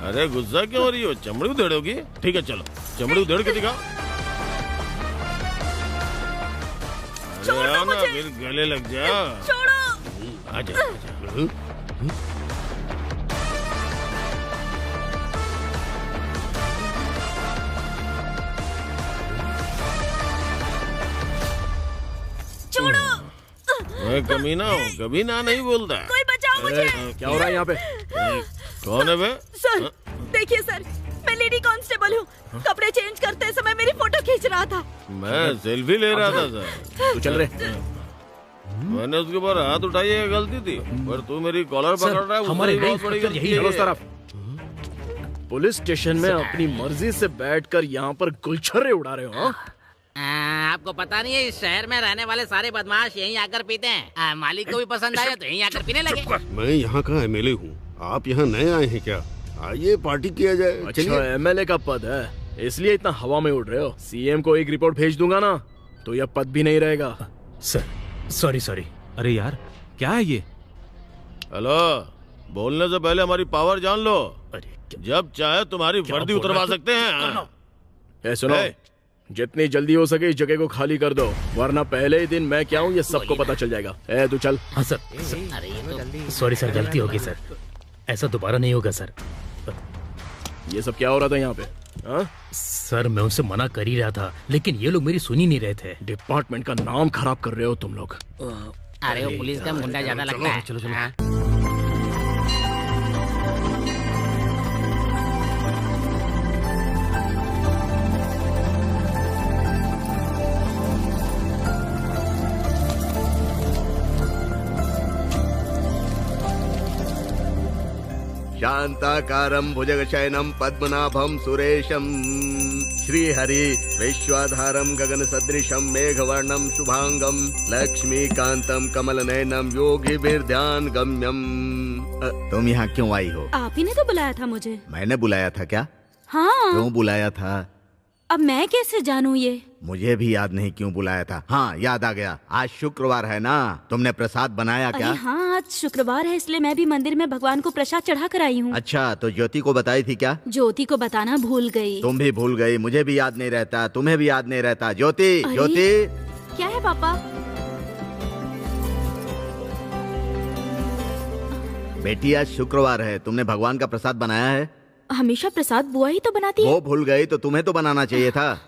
अरे गुस्सा क्यों हो रही हो? चमड़ी उधेड़ोगी? ठीक है चलो, चमड़ी उधेड़ के दिखाओ। अरे आओ ना, फिर गले लग जा। छोड़ो। आजा, आजा। छोड़ो। मैं कमीना हूँ, कभी ना नहीं बोलता। कोई बचाओ मुझे। क्या हो रहा है यहाँ पे? कौन है बे? सर देखिए सर, मैं लेडी कांस्टेबल हूँ। कपड़े चेंज करते समय मेरी फोटो खींच रहा था। मैं सेल्फी ले रहा था सर। तू चल रहे। मैंने उसके ऊपर हाथ उठाई है, गलती थी, पर तू मेरी कॉलर पकड़ रहा है। हमारे उससे बहुत बड़ी गलती यही है। चलो उस तरफ। पुलिस स्टेशन में अपनी मर्जी से बैठकर यहाँ पर गुलछर्रे उड़ा रहे हो? हाँ? आपको पता नहीं है, इस शहर में रहने वाले सारे बदमाश यहीं आकर पीते हैं। मालिक को भी पसंद आया तो यहीं आकर पीने लगे। मैं यहाँ का एमएलए हूँ, आप यहाँ नए आए हैं क्या? आइए पार्टी किया जाए। अच्छा, एमएलए का पद है इसलिए इतना हवा में उड़ रहे हो? सीएम को एक रिपोर्ट भेज दूंगा ना तो यह पद भी नहीं रहेगा। Sir sorry. अरे यार क्या है ये? हेलो, बोलने से पहले हमारी पावर जान लो। अरे जब चाहे तुम्हारी वर्दी उतरवा सकते हैं। ए सुनो, जितनी जल्दी हो सके इस जगह को खाली कर दो, वरना पहले ही दिन मैं क्या हूँ ये सबको पता चल जाएगा। ए तू चल। हाँ सर। अरे ये तो सॉरी सर, गलती हो गई सर, ऐसा दोबारा नहीं होगा सर। ये सब क्या हो रहा था यहाँ पे? हाँ? सर मैं उनसे मना कर ही रहा था, लेकिन ये लोग मेरी सुनी नहीं रहे थे। डिपार्टमेंट का नाम खराब कर रहे हो तुम लोग। अरे वो पुलिस का मुंडा ज्यादा लगता है। चलो। हाँ? शांताकारं भुजगशयनं पद्मनाभं सुरेशं श्रीहरि विश्वाधारं गगनसदृशं मेघवर्णं शुभांगं लक्ष्मीकांतं कमलनयनं योगिभिर्ध्यान गम्यं। तुम यहाँ क्यों आई हो? आप ही ने तो बुलाया था मुझे। मैंने बुलाया था क्या? हाँ। क्यों बुलाया था? अब मैं कैसे जानूं ये? मुझे भी याद नहीं क्यों बुलाया था। हाँ याद आ गया, आज शुक्रवार है ना, तुमने प्रसाद बनाया क्या? अरे हाँ, आज शुक्रवार है इसलिए मैं भी मंदिर में भगवान को प्रसाद चढ़ा कर आई हूँ। अच्छा, तो ज्योति को बताई थी क्या? ज्योति को बताना भूल गई। तुम भी भूल गई, मुझे भी याद नहीं रहता, तुम्हें भी याद नहीं रहता। ज्योति, अरे? ज्योति क्या है पापा? बेटी आज शुक्रवार है, तुमने भगवान का प्रसाद बनाया है? हमेशा प्रसाद बुआ ही तो बनाती है। वो भूल गई तो तुम्हें तो बनाना चाहिए था।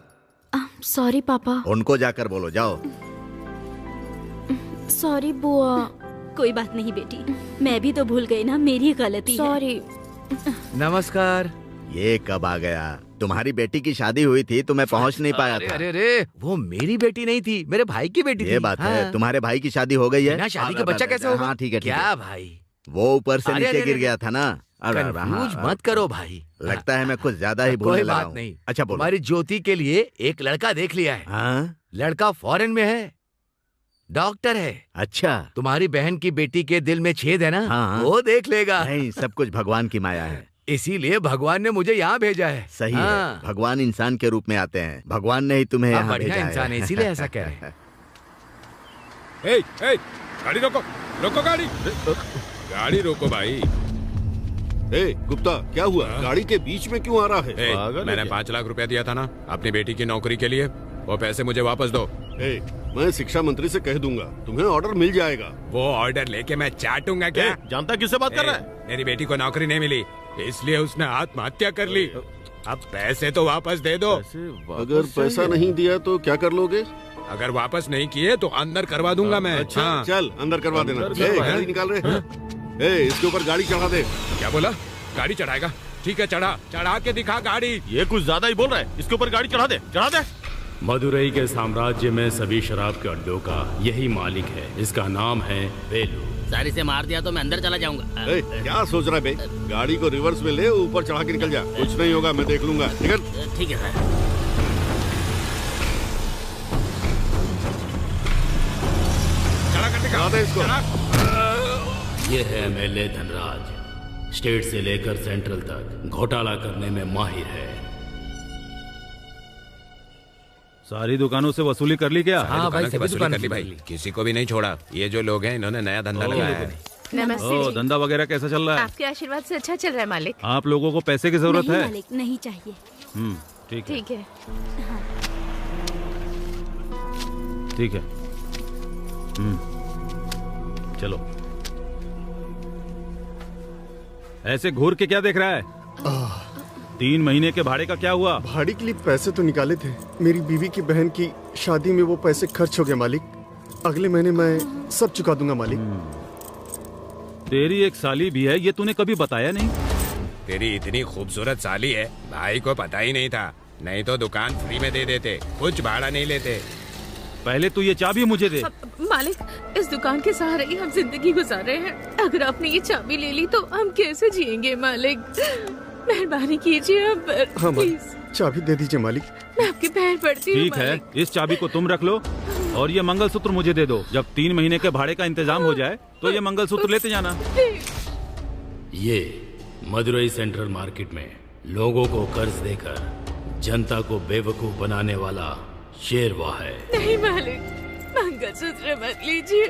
सॉरी पापा। उनको जाकर बोलो, जाओ। सॉरी बुआ। कोई बात नहीं बेटी, मैं भी तो भूल गई ना, मेरी गलती है। सॉरी। नमस्कार। ये कब आ गया? तुम्हारी बेटी की शादी हुई थी तो मैं पहुंच नहीं पाया था। अरे वो मेरी बेटी नहीं थी, मेरे भाई की बेटी थी। ये बात है, तुम्हारे भाई की शादी हो गई है? बिना शादी का बच्चा कैसे होगा? हाँ ठीक है। क्या भाई, वो ऊपर से नीचे गिर गया था ना। कंफ्यूज मत करो भाई। लगता है मैं कुछ ज्यादा ही बोलने लगा हूँ। बात नहीं। अच्छा बोलो। हमारी ज्योति के लिए एक लड़का देख लिया है। हाँ? लड़का फॉरेन में है, डॉक्टर है। अच्छा, तुम्हारी बहन की बेटी के दिल में छेद है ना, हाँ। वो देख लेगा। नहीं, सब कुछ भगवान की माया है। इसीलिए भगवान ने मुझे यहाँ भेजा है। सही हाँ। है, भगवान इंसान के रूप में आते हैं, भगवान ने ही तुम्हें यहाँ बढ़िया भेजा इंसान है, इसीलिए ऐसा कह रहे हैं। गाड़ी रोको, रोको गाड़ी, गाड़ी रोको भाई। गुप्ता, क्या हुआ? गाड़ी के बीच में क्यों आ रहा है? मैंने 5 लाख रुपया दिया था ना अपनी बेटी की नौकरी के लिए, वो पैसे मुझे वापस दो। मैं शिक्षा मंत्री से कह दूंगा, तुम्हें ऑर्डर मिल जाएगा। वो ऑर्डर लेके मैं चाटूंगा क्या? जानता किससे बात कर रहा है? मेरी बेटी को नौकरी नहीं मिली, इसलिए उसने आत्महत्या कर ली। अब पैसे तो वापस दे दो। अगर पैसा नहीं दिया तो क्या कर लोगे? अगर वापस नहीं किए तो अंदर करवा दूंगा मैं। अच्छा, हाँ। चल अंदर करवा देना। गाड़ी निकाल रहे। इसके ऊपर गाड़ी चढ़ा दे। क्या बोला? गाड़ी चढ़ाएगा? ठीक है, चढ़ा के दिखा गाड़ी। ये कुछ ज्यादा ही बोल रहा है, इसके ऊपर गाड़ी चढ़ा दे। मदुरई के साम्राज्य में सभी शराब के अड्डों का यही मालिक है, इसका नाम है वेलू। सारी से मार दिया तो मैं अंदर चला जाऊंगा। क्या सोच रहा है बे? गाड़ी को रिवर्स में ले, ऊपर चढ़ा के निकल जा। कुछ नहीं होगा, मैं देख लूंगा। ठीक है सर। चढ़ा दे इसको। ये है एमएलए धनराज, स्टेट से लेकर सेंट्रल तक घोटाला करने में माहिर है। सारी दुकानों से वसूली कर ली क्या? हाँ भाई, वसूली कर ली भाई, किसी को भी नहीं छोड़ा। ये जो लोग हैं इन्होंने नया धंधा लगाया है। नमस्ते ओ, जी। धंधा वगैरह कैसा चल रहा है? आपके आशीर्वाद से अच्छा चल रहा है मालिक। आप लोगों को पैसे की जरूरत नहीं है? मालिक, नहीं चाहिए। ठीक है, ठीक है। ठीक है। चलो। ऐसे घूर के क्या देख रहा है? 3 महीने के भाड़े का क्या हुआ? भाड़े के लिए पैसे तो निकाले थे, मेरी बीवी की बहन की शादी में वो पैसे खर्च हो गए मालिक। अगले महीने मैं सब चुका दूंगा मालिक। तेरी एक साली भी है, ये तूने कभी बताया नहीं। तेरी इतनी खूबसूरत साली है, भाई को पता ही नहीं था, नहीं तो दुकान फ्री में दे देते, कुछ भाड़ा नहीं लेते। पहले तू ये चाबी मुझे दे। मालिक, इस दुकान के सहारे ही हम जिंदगी गुजार रहे हैं। अगर आपने ये चाबी ले ली तो हम कैसे जिएंगे मालिक? मेहरबानी कीजिए अब हाँ प्लीज। मालिक, चाबी दे दीजिए मालिक। मैं आपके पैर पड़ती हूँ ठीक है, इस चाबी को तुम रख लो और ये मंगलसूत्र मुझे दे दो। जब 3 महीने के भाड़े का इंतजाम हो जाए तो ये मंगलसूत्र लेते जाना। ये मदुरई सेंट्रल मार्केट में लोगों को कर्ज देकर जनता को बेवकूफ बनाने वाला शेरवा है। नहीं मालिक, मंगलसूत्र मत लीजिए।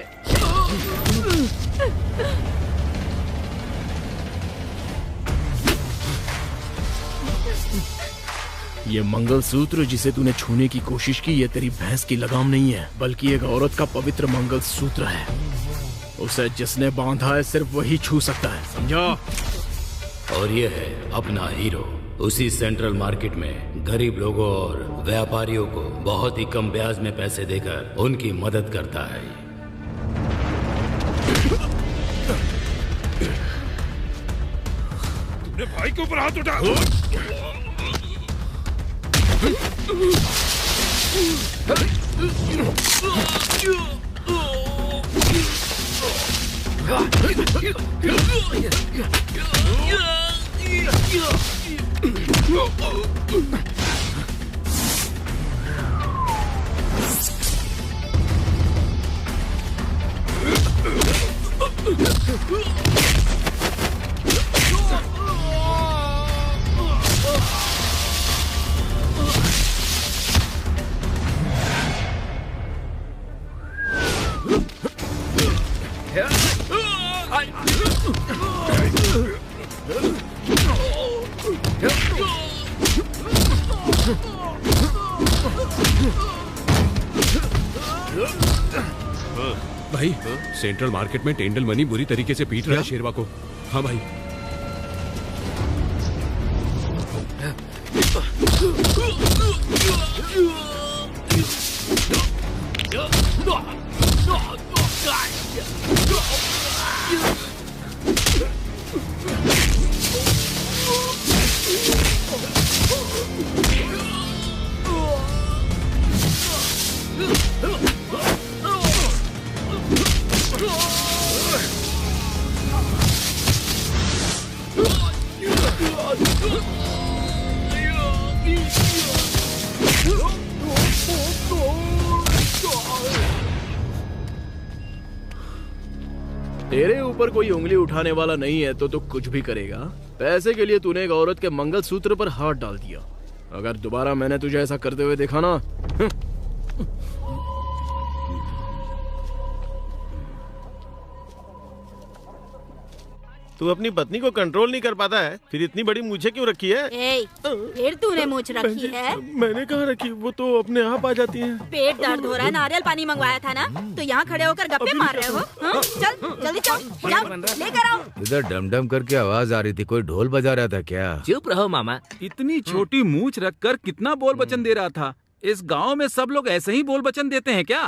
ये मंगलसूत्र जिसे तूने छूने की कोशिश की, ये तेरी भैंस की लगाम नहीं है, बल्कि एक औरत का पवित्र मंगलसूत्र है। उसे जिसने बांधा है सिर्फ वही छू सकता है, समझा? और ये है अपना हीरो, उसी सेंट्रल मार्केट में गरीब लोगों और व्यापारियों को बहुत ही कम ब्याज में पैसे देकर उनकी मदद करता है। तुमने भाई के ऊपर हाथ उठा। भाई, सेंट्रल मार्केट में टेंडल मनी बुरी तरीके से पीट रहा है शेरवा को। हाँ भाई। तेरे ऊपर कोई उंगली उठाने वाला नहीं है तो तू कुछ भी करेगा। पैसे के लिए तूने एक औरत के मंगलसूत्र पर हाथ डाल दिया। अगर दोबारा मैंने तुझे ऐसा करते हुए देखा ना, तू अपनी पत्नी को कंट्रोल नहीं कर पाता है, फिर इतनी बड़ी मूछें क्यों रखी है? ए, फिर तूने मूछ रखी है? मैंने कहाँ रखी, वो तो अपने आप आ जाती है। पेट दर्द हो रहा है, नारियल पानी मंगवाया था ना, तो यहाँ खड़े होकर गप्पे मार रहे हो? हाँ? चल जल्दी चल, जाओ लेकर आओ। इधर डम करके आवाज आ रही थी, कोई ढोल बजा रहा था क्या? चुप रहो मामा। इतनी छोटी मूंछ रखकर कितना बोल वचन दे रहा था। इस गांव में सब लोग ऐसे ही बोल वचन देते हैं क्या?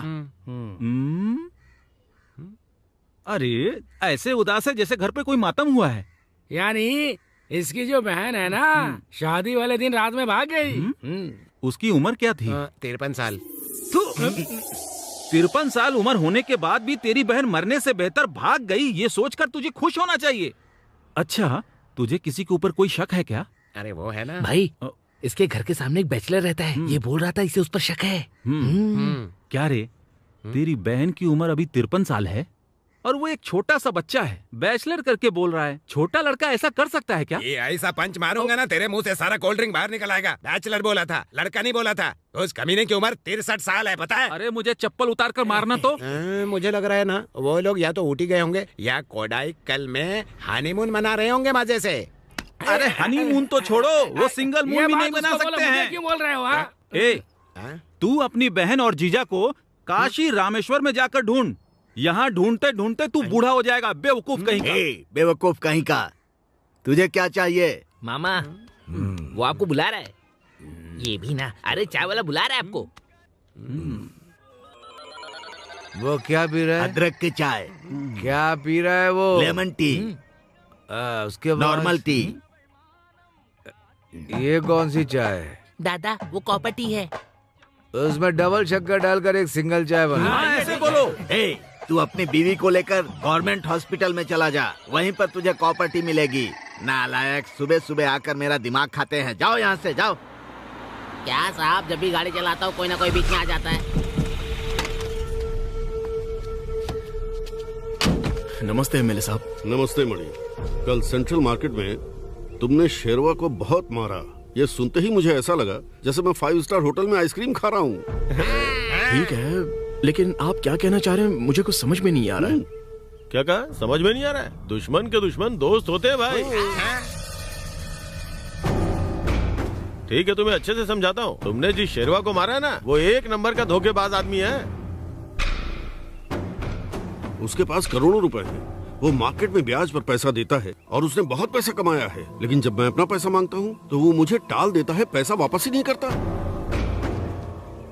अरे ऐसे उदास है जैसे घर पे कोई मातम हुआ है। यानी इसकी जो बहन है ना, शादी वाले दिन रात में भाग गई। उसकी उम्र क्या थी? 53 साल। 53 साल उम्र होने के बाद भी तेरी बहन मरने से बेहतर भाग गई, ये सोचकर तुझे खुश होना चाहिए। अच्छा, तुझे किसी के ऊपर कोई शक है क्या? अरे वो है ना भाई, इसके घर के सामने एक बैचलर रहता है, ये बोल रहा था इसे उस पर शक है। क्या रे, तेरी बहन की उम्र अभी 53 साल है? और वो एक छोटा सा बच्चा है, बैचलर करके बोल रहा है। छोटा लड़का ऐसा कर सकता है क्या? ये ऐसा पंच मारूंगा ना तेरे मुंह से सारा कोल्ड ड्रिंक बाहर निकल आएगा। बैचलर बोला था, लड़का नहीं बोला था। उस कमीने की उम्र 63 साल है, पता है? अरे मुझे चप्पल उतार कर मारना तो। मुझे लग रहा है ना वो लोग या तो ऊटी गए होंगे या कोडाईकनाल में हनीमून मना रहे होंगे मजे से। अरे हनीमून तो छोड़ो, वो सिंगल मून भी नहीं बना सकते हैं। क्यों बोल रहे हो? हाँ? ए, तू अपनी बहन और जीजा को काशी रामेश्वर में जाकर ढूंढ। यहाँ ढूंढते ढूंढते तू बूढ़ा हो जाएगा, बेवकूफ कहीं का। बेवकूफ कहीं का। तुझे क्या चाहिए? मामा वो आपको बुला रहा है। ये भी ना, अरे चाय वाला बुला रहा है आपको। वो क्या पी रहा है? अदरक की चाय। क्या पी रहा है वो? Lemon tea. उसके बाद नॉर्मल टी। ये कौन सी चाय है? दादा वो कॉपर टी है। उसमें डबल शक्कर डालकर एक सिंगल चाय बना। ऐसे बोलो। तू अपनी बीवी को लेकर गवर्नमेंट हॉस्पिटल में चला जा, वहीं पर तुझे कॉपर टी मिलेगी। नालायक, सुबह सुबह आकर मेरा दिमाग खाते हैं। जाओ यहाँ से, जाओ। क्या साहब, जब भी गाड़ी चलाता हूँ कोई ना कोई बीच में आ जाता है। नमस्ते एमएलए साहब। नमस्ते मणि। कल सेंट्रल मार्केट में तुमने शेरवा को बहुत मारा। ये सुनते ही मुझे ऐसा लगा जैसे मैं 5 स्टार होटल में आइसक्रीम खा रहा हूँ। ठीक है, लेकिन आप क्या कहना चाह रहे हैं मुझे कुछ समझ में नहीं आ रहा है। क्या कहा? समझ में नहीं आ रहा है? दुश्मन के दुश्मन दोस्त होते हैं भाई। ठीक है, तुम्हें अच्छे से समझाता हूँ। तुमने जिस शेरवा को मारा है ना, वो 1 नंबर का धोखेबाज आदमी है। उसके पास करोड़ों रुपए हैं। वो मार्केट में ब्याज पर पैसा देता है और उसने बहुत पैसा कमाया है। लेकिन जब मैं अपना पैसा मांगता हूँ तो वो मुझे टाल देता है, पैसा वापस ही नहीं करता।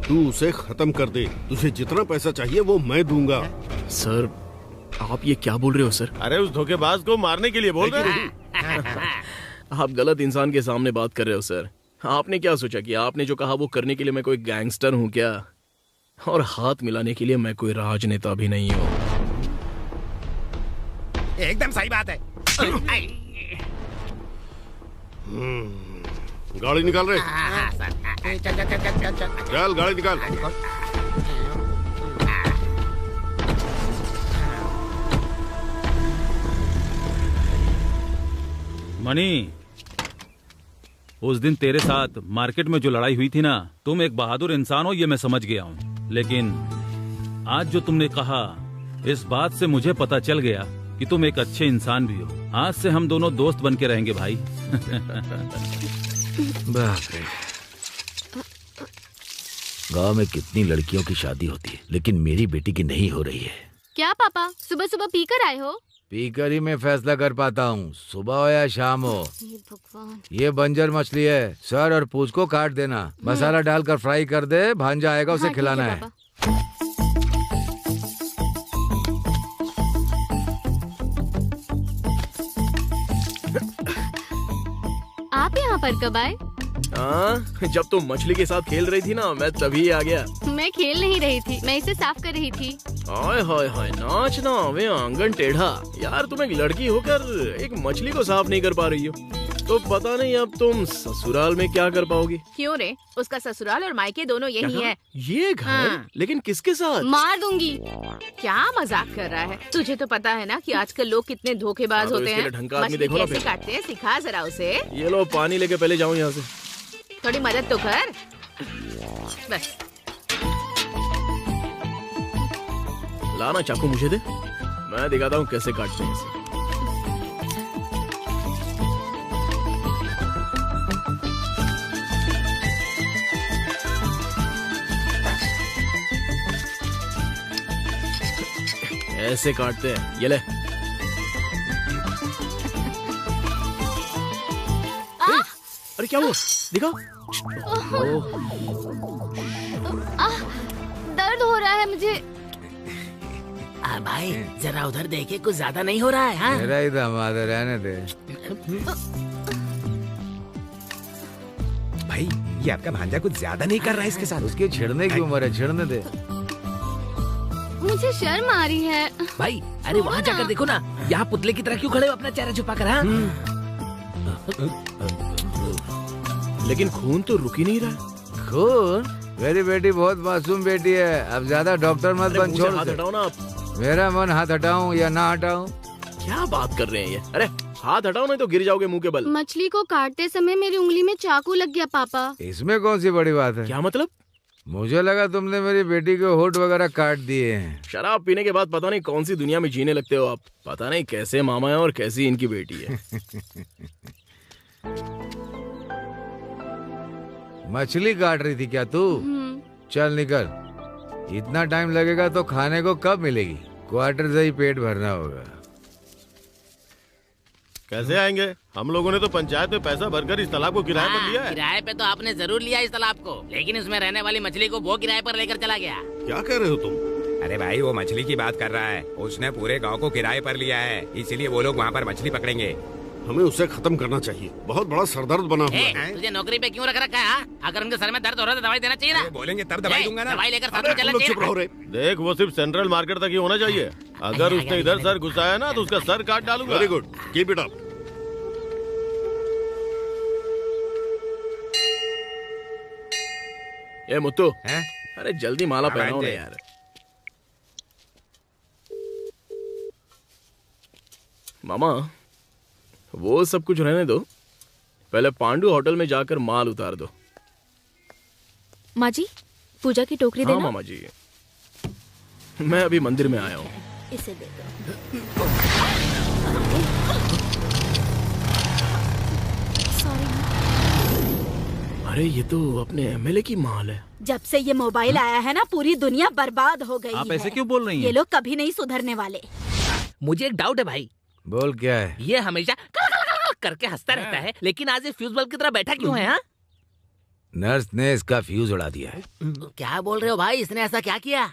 तू उसे खत्म कर दे। तुझे जितना पैसा चाहिए वो मैं दूंगा। सर, आप ये क्या बोल रहे हो सर? अरे उस धोखेबाज को मारने के लिए बोल रहे हैं। आप गलत इंसान के सामने बात कर रहे हो सर। आपने क्या सोचा कि आपने जो कहा वो करने के लिए मैं कोई गैंगस्टर हूँ क्या? और हाथ मिलाने के लिए मैं कोई राजनेता भी नहीं हूँ। एकदम सही बात है। गाड़ी निकाल रहे। चल चल चल चल चल चल गाड़ी निकाल। मणि, उस दिन तेरे साथ मार्केट में जो लड़ाई हुई थी ना, तुम एक बहादुर इंसान हो ये मैं समझ गया हूँ। लेकिन आज जो तुमने कहा, इस बात से मुझे पता चल गया कि तुम एक अच्छे इंसान भी हो। आज से हम दोनों दोस्त बन के रहेंगे भाई। बाप रे, गांव में कितनी लड़कियों की शादी होती है, लेकिन मेरी बेटी की नहीं हो रही है। क्या पापा, सुबह सुबह पीकर आए हो? पीकर ही मैं फैसला कर पाता हूँ, सुबह हो या शाम हो। भगवान। ये बंजर मछली है, सर और पूंछ को काट देना, मसाला डालकर फ्राई कर दे, भांजा आएगा उसे खिलाना है। आप यहाँ पर कब आए? जब तुम मछली के साथ खेल रही थी ना, मैं तभी आ गया। मैं खेल नहीं रही थी, मैं इसे साफ कर रही थी। हाय हाय हाय, नाचना वे आंगन टेढ़ा। यार, तुम एक लड़की होकर एक मछली को साफ नहीं कर पा रही हो, तो पता नहीं अब तुम ससुराल में क्या कर पाओगी। क्यों रे, उसका ससुराल और मायके दोनों यही है। ये घर? लेकिन किसके साथ? मार दूंगी। क्या मजाक कर रहा है? तुझे तो पता है ना कि आजकल लोग कितने धोखेबाज होते हैं। मछली कैसे काटते हैं सिखा जरा उसे। ये लो पानी लेके पहले जाऊँ यहाँ से। थोड़ी मदद तो कर बस। लाना चाकू मुझे दे, मैं दिखाता हूँ कैसे काटते हैं इसे। ऐसे काटते हैं, ये ले। अरे क्या हुआ? दिखा। दर्द हो रहा है मुझे। भाई जरा उधर देखे, कुछ ज्यादा नहीं हो रहा है? हाँ? मेरा ही दामाद है, रहने दे। भाई ये आपका भांजा कुछ ज्यादा नहीं कर रहा है इसके साथ? उसके छिड़ने की उम्र है, छिड़ने दे। मुझे शर्म आ रही है। भाई अरे वहाँ जाकर देखो ना, यहाँ पुतले की तरह क्यों खड़े हो अपना चेहरा छुपा कर? हाँ? लेकिन खून तो रुक ही नहीं रहा। खून? मेरी बेटी बहुत मासूम बेटी है, अब ज्यादा डॉक्टर मत बन, छोड़ हाथ हटाओ ना आप। मेरा मन हाथ हटाऊं या ना हटाऊं? क्या बात कर रहे हैं ये? अरे हाथ हटाओ नहीं तो गिर जाओगे मुंह के बल। मछली को काटते समय मेरी उंगली में चाकू लग गया पापा। इसमें कौन सी बड़ी बात है? क्या मतलब? मुझे लगा तुमने मेरी बेटी के होठ वगैरह काट दिए हैं। शराब पीने के बाद पता नहीं कौन सी दुनिया में जीने लगते हो आप। पता नहीं कैसे मामा है और कैसी इनकी बेटी है। मछली काट रही थी क्या तू? चल निकल, इतना टाइम लगेगा तो खाने को कब मिलेगी? क्वार्टर से ही पेट भरना होगा। कैसे आएंगे? हम लोगों ने तो पंचायत में पैसा भरकर इस तालाब को किराए पर लिया है। किराए पे तो आपने जरूर लिया इस तालाब को, लेकिन उसमें रहने वाली मछली को वो किराए पर लेकर चला गया। क्या कह रहे हो तुम? अरे भाई वो मछली की बात कर रहा है। उसने पूरे गांव को किराए पर लिया है, इसीलिए वो लोग वहाँ पर मछली पकड़ेंगे। हमें उसे खत्म करना चाहिए। बहुत बड़ा सरदर्द बना हुआ है। तुझे नौकरी पे क्यों रख रखा है? अगर उनके सर में दर्द हो रहा है तो दवाई देना चाहिए ना। बोलेंगे तब दवाई दूंगा ना। दवाई लेकर साथ में चलना चाहिए। देख वो सिर्फ सेंट्रल मार्केट तक ही होना चाहिए। अगर उसने इधर सर घुसाया ना तो उसका सर काट डालूंगा। Very good, keep it up. ए मुत्तू, अरे जल्दी माला पहनाओ ना यार। मामा वो सब कुछ रहने दो, पहले पांडु होटल में जाकर माल उतार दो। माँ जी पूजा की टोकरी हाँ देना। मामा जी, मैं अभी मंदिर में आया हूँ। इसे दे दो। अरे ये तो अपने एमएलए की माल है। जब से ये मोबाइल आया है ना पूरी दुनिया बर्बाद हो गई आप है। ऐसे क्यों बोल रही हैं? ये लोग कभी नहीं सुधरने वाले। मुझे एक डाउट है भाई। बोल क्या है? ये हमेशा करके हंसता रहता है, लेकिन आज ये फ्यूज बल्ब की तरह बैठा क्यों है? हाँ? नर्स ने इसका फ्यूज उड़ा दिया है। क्या बोल रहे हो भाई? इसने ऐसा क्या किया?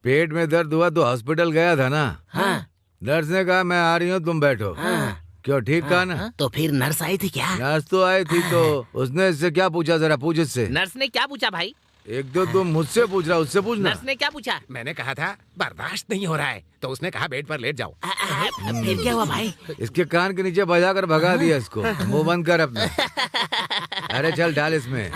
पेट में दर्द हुआ तो हॉस्पिटल गया था ना। हाँ। नर्स ने कहा मैं आ रही हूँ तुम बैठो। हाँ। क्यों ठीक कहा ना? तो फिर नर्स आई थी क्या? नर्स तो आई थी तो उसने इससे क्या पूछा? जरा पूछ इससे। नर्स ने क्या पूछा भाई? एक दो तुम मुझसे पूछ रहा, उससे पूछना। नर्स ने क्या पूछा? मैंने कहा था बर्दाश्त नहीं हो रहा है, तो उसने कहा बेड पर लेट जाओ। फिर क्या हुआ भाई? इसके कान के नीचे बजा कर भगा दिया इसको। मुंह बंद कर अपना। अरे चल डाल इसमें।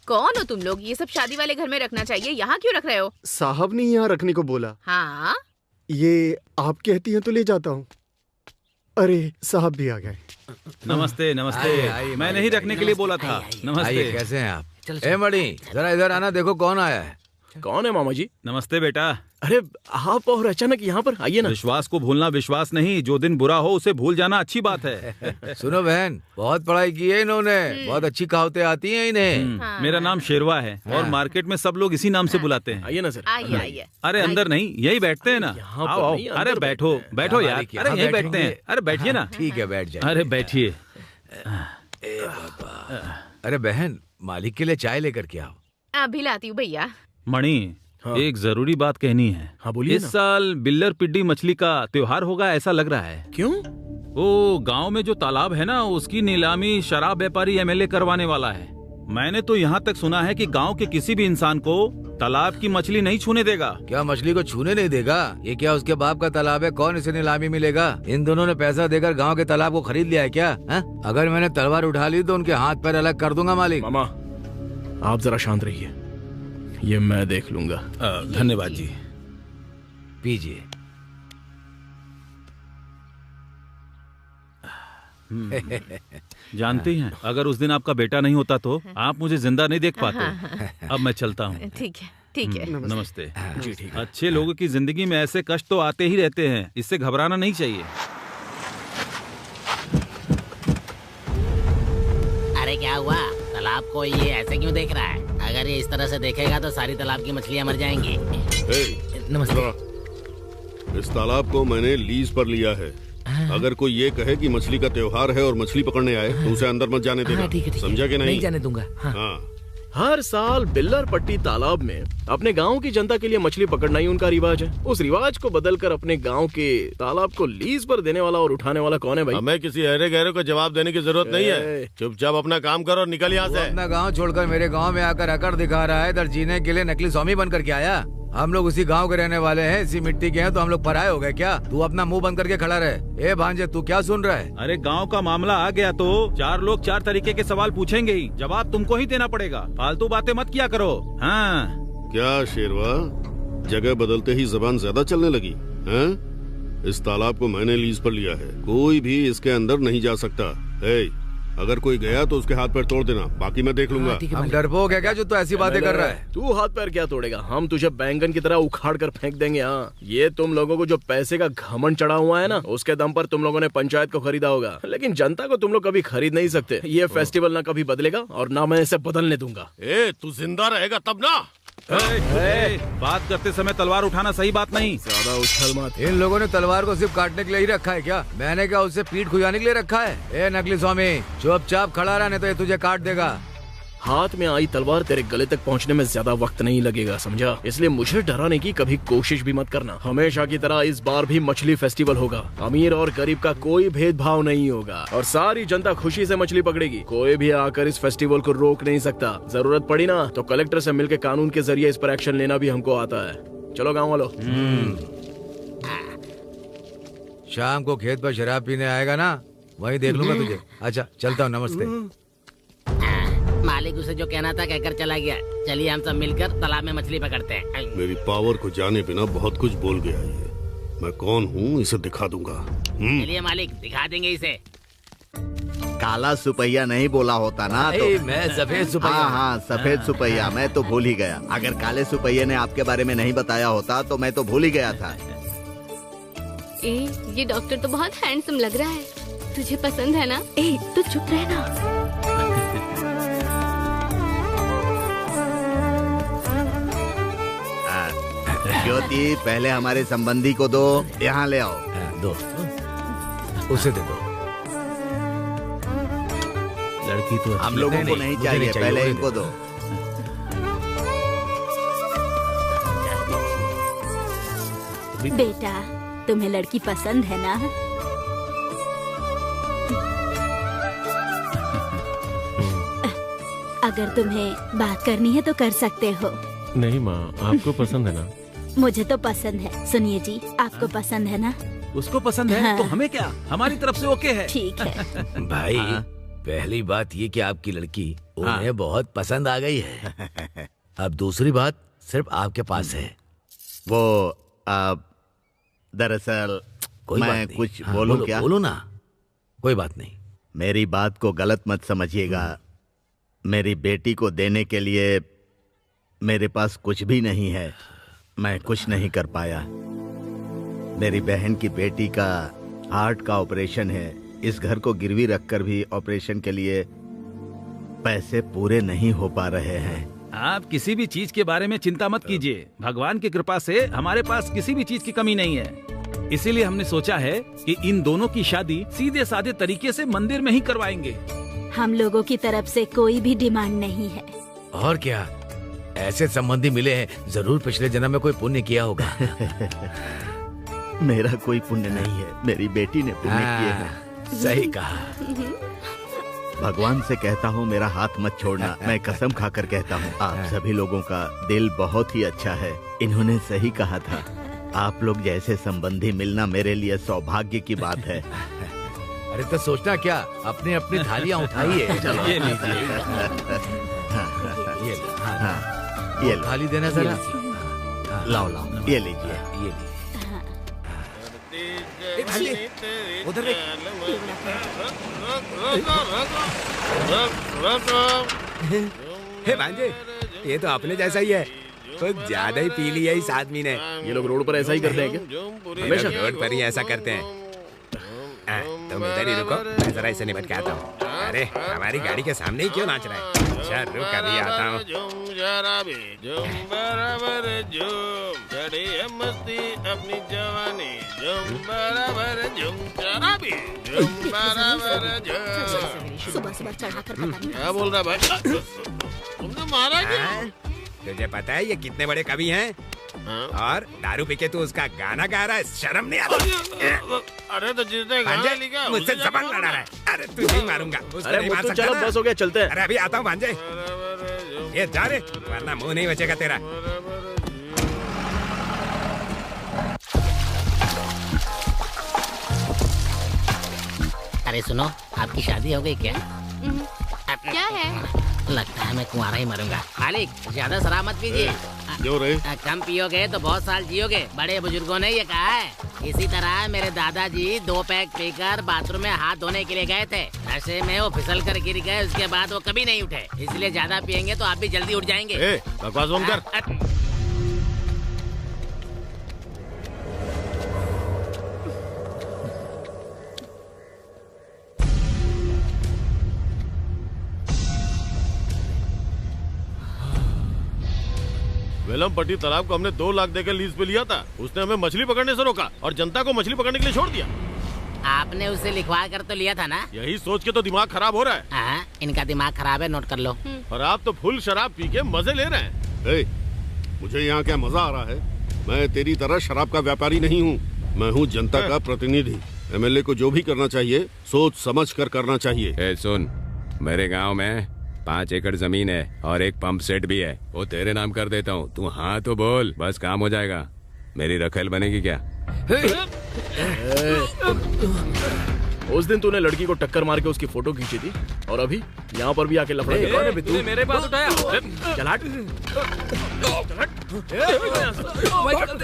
कौन हो तुम लोग? ये सब शादी वाले घर में रखना चाहिए, यहाँ क्यों रख रहे हो? साहब ने यहाँ रखने को बोला। हाँ ये आप कहती हैं तो ले जाता हूँ। अरे साहब भी आ गए। नमस्ते नमस्ते। आइए, मैं नहीं रखने के लिए बोला था। नमस्ते। आइए, कैसे हैं आप? ए मणि जरा इधर आना, देखो कौन आया है। कौन है मामा जी? नमस्ते बेटा। अरे आप और अचानक यहाँ पर आइए ना। विश्वास को भूलना विश्वास नहीं, जो दिन बुरा हो उसे भूल जाना अच्छी बात है। सुनो बहन, बहुत पढ़ाई की है इन्होंने, बहुत अच्छी कहावतें आती हैं इन्हें। मेरा नाम शेरवा है और मार्केट में सब लोग इसी नाम से बुलाते हैं। आइए ना सर। आइए आइए। अरे अंदर नहीं, यही बैठते हैं ना। आओ आओ। अरे बैठो बैठो यार। अरे यही बैठते हैं। अरे बैठिए ना। ठीक है बैठ जाए। अरे बैठिए। अरे बहन मालिक के लिए चाय लेकर के आओ। अभी लाती हूँ भैया। मणि एक जरूरी बात कहनी है। हाँ बोलिए। इस साल बिल्लर पिड्डी मछली का त्योहार होगा ऐसा लग रहा है। क्यों? वो गांव में जो तालाब है ना, उसकी नीलामी शराब व्यापारी एमएलए करवाने वाला है। मैंने तो यहाँ तक सुना है कि गांव के किसी भी इंसान को तालाब की मछली नहीं छूने देगा। क्या मछली को छूने नहीं देगा? ये क्या उसके बाप का तालाब है? कौन इसे नीलामी मिलेगा? इन दोनों ने पैसा देकर गांव के तालाब को खरीद लिया है क्या? हा? अगर मैंने तलवार उठा ली तो उनके हाथ पैर अलग कर दूंगा मालिक। मामा आप जरा शांत रहिए, ये मैं देख लूंगा। धन्यवाद जी। पीजिए। जानती हैं, अगर उस दिन आपका बेटा नहीं होता तो आप मुझे जिंदा नहीं देख पाते। अब मैं चलता हूँ। ठीक है ठीक है। नमस्ते। जी ठीक है। अच्छे लोगों की जिंदगी में ऐसे कष्ट तो आते ही रहते हैं, इससे घबराना नहीं चाहिए। अरे क्या हुआ? तालाब को ये ऐसे क्यों देख रहा है? अगर ये इस तरह से देखेगा तो सारी तालाब की मछलियाँ मर जाएंगी। नमस्ते। इस तालाब को मैंने लीज पर लिया है। अगर कोई ये कहे कि मछली का त्योहार है और मछली पकड़ने आए तो उसे अंदर मत जाने देना। समझा कि नहीं? जाने दूंगा। हाँ। हर साल बिल्लर पट्टी तालाब में अपने गांव की जनता के लिए मछली पकड़ना ही उनका रिवाज है। उस रिवाज को बदलकर अपने गांव के तालाब को लीज पर देने वाला और उठाने वाला कौन है भाई? हमें किसी अरे गहरे को जवाब देने की जरूरत नहीं है। चुपचाप अपना काम करो और निकल यहाँ से। अपना गांव छोड़कर मेरे गांव में आकर अकड़ दिखा रहा है। इधर जीने के लिए नकली स्वामी बन करके आया। हम लोग उसी गांव के रहने वाले हैं, इसी मिट्टी के हैं, तो हम लोग पराये हो गए क्या? तू अपना मुंह बंद करके खड़ा रहे। ए भांजे तू क्या सुन रहा है? अरे गांव का मामला आ गया तो चार लोग चार तरीके के सवाल पूछेंगे ही, जवाब तुमको ही देना पड़ेगा। फालतू बातें मत किया करो। हाँ क्या शेरवा, जगह बदलते ही जबान ज्यादा चलने लगी हैं? इस तालाब को मैंने लीज पर लिया है, कोई भी इसके अंदर नहीं जा सकता। अगर कोई गया तो उसके हाथ पैर तोड़ देना, बाकी मैं देख लूंगा। हम डरपोक है क्या जो तू ऐसी बातें कर रहा है? तू हाथ पैर क्या तोड़ेगा, हम तुझे बैंगन की तरह उखाड़ कर फेंक देंगे। हाँ, ये तुम लोगों को जो पैसे का घमंड चढ़ा हुआ है ना, उसके दम पर तुम लोगों ने पंचायत को खरीदा होगा, लेकिन जनता को तुम लोग कभी खरीद नहीं सकते। ये फेस्टिवल ना कभी बदलेगा और ना मैं इसे बदलने दूंगा। तू जिंदा रहेगा तब ना। बात करते समय तलवार उठाना सही बात नहीं। ज्यादा उछल मत। इन लोगों ने तलवार को सिर्फ काटने के लिए ही रखा है क्या? मैंने क्या उससे पीठ खुजाने के लिए रखा है? ए नकली स्वामी, चुपचाप खड़ा रहने तो ये तुझे काट देगा। हाथ में आई तलवार तेरे गले तक पहुंचने में ज्यादा वक्त नहीं लगेगा, समझा? इसलिए मुझे डराने की कभी कोशिश भी मत करना। हमेशा की तरह इस बार भी मछली फेस्टिवल होगा। अमीर और गरीब का कोई भेदभाव नहीं होगा और सारी जनता खुशी से मछली पकड़ेगी। कोई भी आकर इस फेस्टिवल को रोक नहीं सकता। जरूरत पड़ी ना तो कलेक्टर से मिलकर कानून के जरिए इस पर एक्शन लेना भी हमको आता है। चलो गाँव वालों। शाम को खेत पर शराब पीने आएगा ना, वहीं देख लूंगा तुझे। अच्छा चलता हूँ, नमस्ते। मालिक उसे जो कहना था कहकर चला गया। चलिए हम सब मिलकर तालाब में मछली पकड़ते हैं। मेरी पावर को जाने बिना बहुत कुछ बोल गया ये। मैं कौन हूँ इसे दिखा दूंगा। चलिए मालिक, दिखा देंगे इसे। काला सुपैया नहीं बोला होता ना तो मैं सफेद सुपैया। हाँ, सफेद सुपैया, मैं तो भूल ही गया। अगर काले सुपैया ने आपके बारे में नहीं बताया होता तो मैं तो भूल ही गया था। ये डॉक्टर तो बहुत हैंडसम लग रहा है। तुझे पसंद है ना? तो चुप रहना। ज्योति, पहले हमारे संबंधी को दो। यहाँ ले आओ। दो, उसे दे दो। लड़की तो हम लोगों को नहीं चाहिए, पहले इनको दो। बेटा, तुम्हें लड़की पसंद है ना? अगर तुम्हें बात करनी है तो कर सकते हो। नहीं माँ, आपको पसंद है ना? मुझे तो पसंद है। सुनिए जी, आपको पसंद है ना? उसको पसंद है तो हमें क्या, हमारी तरफ से ओके है। ठीक है। भाई, पहली बात ये कि आपकी लड़की उन्हें बहुत पसंद आ गई है। अब दूसरी बात सिर्फ आपके पास है। वो दरअसल मैं कुछ बोलूं क्या? बोलो ना, कोई बात नहीं। मेरी बात को गलत मत समझिएगा। मेरी बेटी को देने के लिए मेरे पास कुछ भी नहीं है। मैं कुछ नहीं कर पाया। मेरी बहन की बेटी का हार्ट का ऑपरेशन है। इस घर को गिरवी रखकर भी ऑपरेशन के लिए पैसे पूरे नहीं हो पा रहे हैं। आप किसी भी चीज के बारे में चिंता मत कीजिए। भगवान की कृपा से हमारे पास किसी भी चीज की कमी नहीं है। इसीलिए हमने सोचा है कि इन दोनों की शादी सीधे साधे तरीके से मंदिर में ही करवाएंगे। हम लोगों की तरफ से कोई भी डिमांड नहीं है। और क्या, ऐसे संबंधी मिले हैं, जरूर पिछले जन्म में कोई पुण्य किया होगा। मेरा कोई पुण्य नहीं है, मेरी बेटी ने पुण्य किए हैं। सही कहा। भगवान से कहता हूँ मेरा हाथ मत छोड़ना। मैं कसम खाकर कहता हूँ, आप सभी लोगों का दिल बहुत ही अच्छा है। इन्होंने सही कहा था। आप लोग जैसे संबंधी मिलना मेरे लिए सौभाग्य की बात है। अरे तो सोचना क्या, अपनी अपनी थालियां उठाइए। ये लीजिए। ये थाली देना जरा। लाओ लाओ, ये लीजिए। उधर हे भांजे, ये तो अपने जैसा ही है। कुछ ज्यादा ही पी लिया इस आदमी ने। ये लोग रोड पर ऐसा ही करते हैं क्या? हमेशा रोड पर ही ऐसा करते हैं। तुम इधर ही रुको, मैं जरा इसे निपट के आता हूँ। अरे हमारी गाड़ी के सामने ही क्यों नाच रहा है? अच्छा रुक, अभी आता हूँ। मस्ती अपनी जवानी, सुबह सुबह चढ़ाकर पता नहीं क्या बोल रहा भाई? तुमने मारा क्या? तुझे पता है ये कितने बड़े कवि हैं? और दारू पी के तू उसका गाना गा रहा है, शर्म नहीं आता? अरे तो जिसने गाना लिखा मुझसे जबान लड़ा रहा है। अरे तुझे ही मारूंगा। अरे वो तो चलो, बस हो गया, चलते हैं। अरे अभी आता हूँ भांजे। ये जा रे, वरना मुंह नहीं बचेगा तेरा। अरे सुनो, आपकी शादी हो गई क्या? क्या है? लगता है मैं कुंवारा ही मरूंगा। मालिक ज्यादा शराब मत पीजिए। क्यों रे? कम पियोगे तो बहुत साल जियोगे, बड़े बुजुर्गों ने ये कहा है। इसी तरह मेरे दादाजी 2 पैक पीकर बाथरूम में हाथ धोने के लिए गए थे। नशे में वो फिसल कर गिर गए, उसके बाद वो कभी नहीं उठे। इसलिए ज्यादा पियेंगे तो आप भी जल्दी उठ जाएंगे। बकवास बंद कर। वेलमपट्टी तालाब को हमने 2 लाख देकर लीज पे लिया था। उसने हमें मछली पकड़ने से रोका और जनता को मछली पकड़ने के लिए छोड़ दिया। आपने उसे लिखवा कर तो लिया था ना? यही सोच के तो दिमाग खराब हो रहा है। हाँ, इनका दिमाग खराब है, नोट कर लो। और आप तो फुल शराब पी के मजे ले रहे हैं। मुझे यहाँ क्या मजा आ रहा है? मैं तेरी तरह शराब का व्यापारी नहीं हूँ, मैं हूँ जनता का प्रतिनिधि। MLA को जो भी करना चाहिए सोच समझ कर करना चाहिए। सुन, मेरे गाँव में 5 एकड़ जमीन है और एक पंप सेट भी है, वो तेरे नाम कर देता हूँ। तू हाँ तो बोल, बस काम हो जाएगा। मेरी रखेल बनेगी क्या? उस दिन तूने लड़की को टक्कर मार के उसकी फोटो खींची थी और अभी यहाँ पर भी आके लफड़ा के तूने मेरे पास उठाया। चल हट।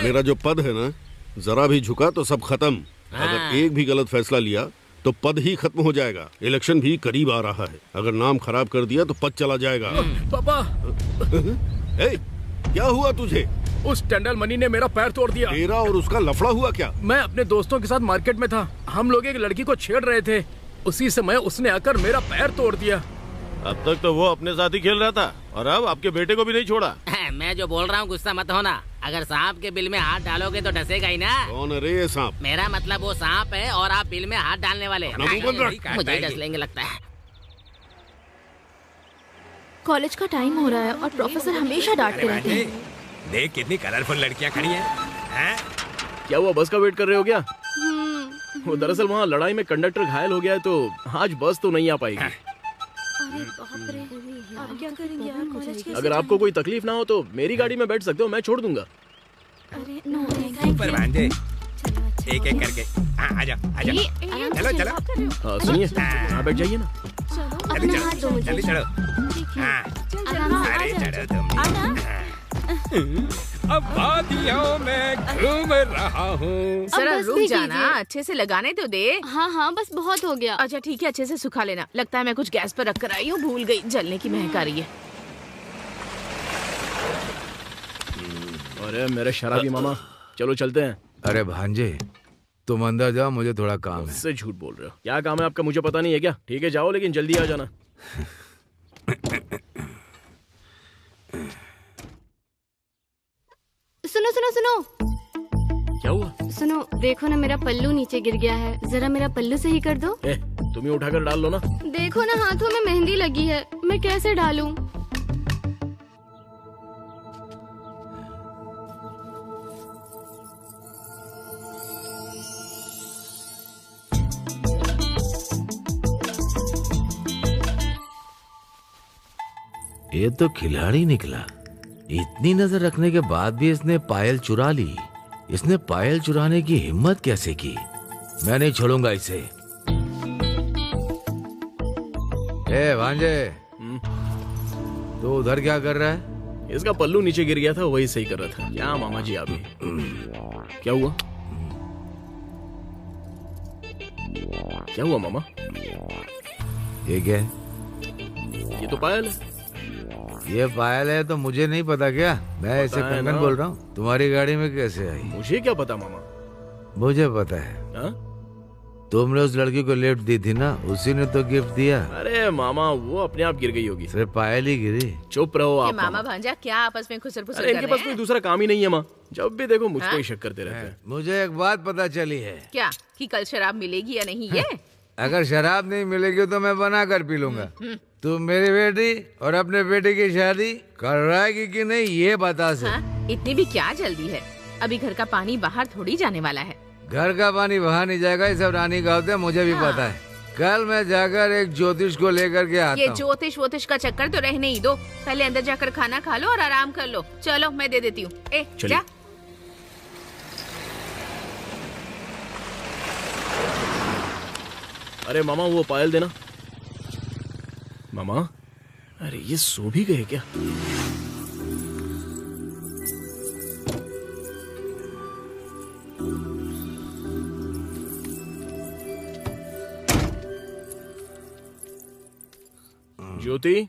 मेरा जो पद है ना, जरा भी झुका तो सब खत्म। अगर एक भी गलत फैसला लिया तो पद ही खत्म हो जाएगा। इलेक्शन भी करीब आ रहा है, अगर नाम खराब कर दिया तो पद चला जाएगा। पापा क्या हुआ तुझे? उस टेंडल मनी ने मेरा पैर तोड़ दिया। तेरा और उसका लफड़ा हुआ क्या? मैं अपने दोस्तों के साथ मार्केट में था, हम लोग एक लड़की को छेड़ रहे थे, उसी समय उसने आकर मेरा पैर तोड़ दिया। अब तक तो वो अपने साथ ही खेल रहा था और अब आपके बेटे को भी नहीं छोड़ा। मैं जो बोल रहा हूँ गुस्सा मत होना। अगर सांप के बिल में हाथ डालोगे तो डसेगा ही ना। कौन है रे सांप? मेरा मतलब वो सांप है और आप बिल में हाथ डालने वाले। मुझे डस लेंगे लगता है। कॉलेज का टाइम हो रहा है और प्रोफेसर हमेशा डांटते रहते हैं। देख कितनी कलरफुल लड़कियां खड़ी हैं। क्या हुआ, बस का वेट कर रहे हो क्या? वो दरअसल वहाँ लड़ाई में कंडक्टर घायल हो गया है तो आज बस तो नहीं आ पाएगी। अरे बाप रे, अब क्या करेंगे यार? कॉलेज के अगर आपको कोई तकलीफ ना हो तो मेरी गाड़ी में बैठ सकते हो, मैं छोड़ दूंगा। अरे नो, ऊपर भांजे, एक एक करके। हाँ, आजा आजा, चलो चलो। हाँ सुनिए, यहाँ बैठ जाइए ना। जल्दी चलो, जल्दी चलो। हाँ, अरे चलो तुम। अब वादियों में घूम रहा हूँ। जरा रुक जाना, अच्छे से लगाने तो दे। हाँ हाँ, बस बहुत हो गया। अच्छा ठीक है, अच्छे से सुखा लेना। लगता है मैं कुछ गैस पर रख कर आई हूँ, भूल गई। जलने की महक आ रही है। अरे मेरे शराबी मामा, चलो चलते हैं। अरे भांजे, तुम अंदर जाओ, मुझे थोड़ा काम है। उससे झूठ बोल रहे हो? क्या काम है आपका, मुझे पता नहीं है क्या? ठीक है जाओ, लेकिन जल्दी आ जाना। सुनो सुनो सुनो। क्या हुआ? सुनो, देखो ना मेरा पल्लू नीचे गिर गया है, जरा मेरा पल्लू सही कर दो। तुम ही उठाकर डाल लो ना। देखो ना हाथों में मेहंदी लगी है, मैं कैसे डालूं? ये तो खिलाड़ी निकला। इतनी नजर रखने के बाद भी इसने पायल चुरा ली। इसने पायल चुराने की हिम्मत कैसे की? मैं नहीं छोड़ूंगा इसे। ए भांजे, तो उधर क्या कर रहा है? इसका पल्लू नीचे गिर गया था, वही सही कर रहा था। क्या मामा जी आप भी? क्या हुआ? क्या हुआ मामा? ये क्या है? ये तो पायल है। ये पायल है तो मुझे नहीं पता क्या? मैं ऐसे कंगन बोल रहा हूँ। तुम्हारी गाड़ी में कैसे आई? मुझे क्या पता मामा? मुझे पता है। हा? तुमने उस लड़की को लिफ्ट दी थी ना, उसी ने तो गिफ्ट दिया। अरे मामा, वो अपने आप गिर गई होगी। सिर्फ पायल ही गिरी। चुप रहो आप। मामा भांजा क्या आपस में खुसर फुसर कर रहे हैं? इनके पास कोई दूसरा काम ही नहीं है माँ, जब भी देखो मुझको ही शक करते रहते हैं। मुझे एक बात पता चली है। क्या? कि कल शराब मिलेगी या नहीं? ये अगर शराब नहीं मिलेगी तो मैं बना कर पी लूंगा। तुम मेरी बेटी और अपने बेटे की शादी करवाएगी कि नहीं, ये बता से। इतनी भी क्या जल्दी है? अभी घर का पानी बाहर थोड़ी जाने वाला है। घर का पानी बाहर नहीं जाएगा, ये सब रानी का होता है, मुझे भी पता है। कल मैं जाकर एक ज्योतिष को लेकर के आता हूँ। ये ज्योतिष वोतिष का चक्कर तो रहने ही दो। पहले अंदर जाकर खाना खा लो और आराम कर लो। चलो मैं दे देती हूँ। जा। अरे मामा, वो पायल देना। मामा, अरे ये सो भी गए क्या? ज्योति,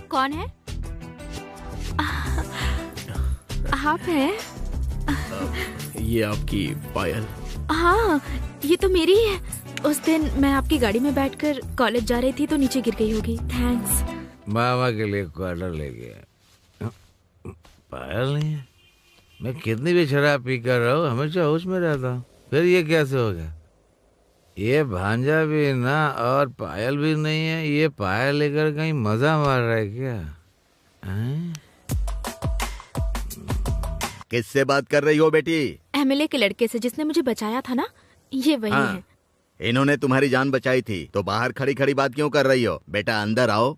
कौन है? आप हैं? ये आपकी पायल। हाँ, ये तो मेरी ही है। उस दिन मैं आपकी गाड़ी में बैठकर कॉलेज जा रही थी तो नीचे गिर गई होगी। थैंक्स। मामा के लिए क्वार्टर ले गया। पायल नहीं है। मैं कितनी भी शराब पी कर रहा हूँ, हमेशा होश में रहता हूँ। फिर ये कैसे हो गया? ये भांजा भी ना और पायल भी नहीं है। ये पायल लेकर कहीं मजा मार रहा है क्या? किससे बात कर रही हो बेटी? एमएलए के लड़के से, जिसने मुझे बचाया था ना, ये वही हाँ, है। इन्होंने तुम्हारी जान बचाई थी तो बाहर खड़ी खड़ी बात क्यों कर रही हो? बेटा अंदर आओ।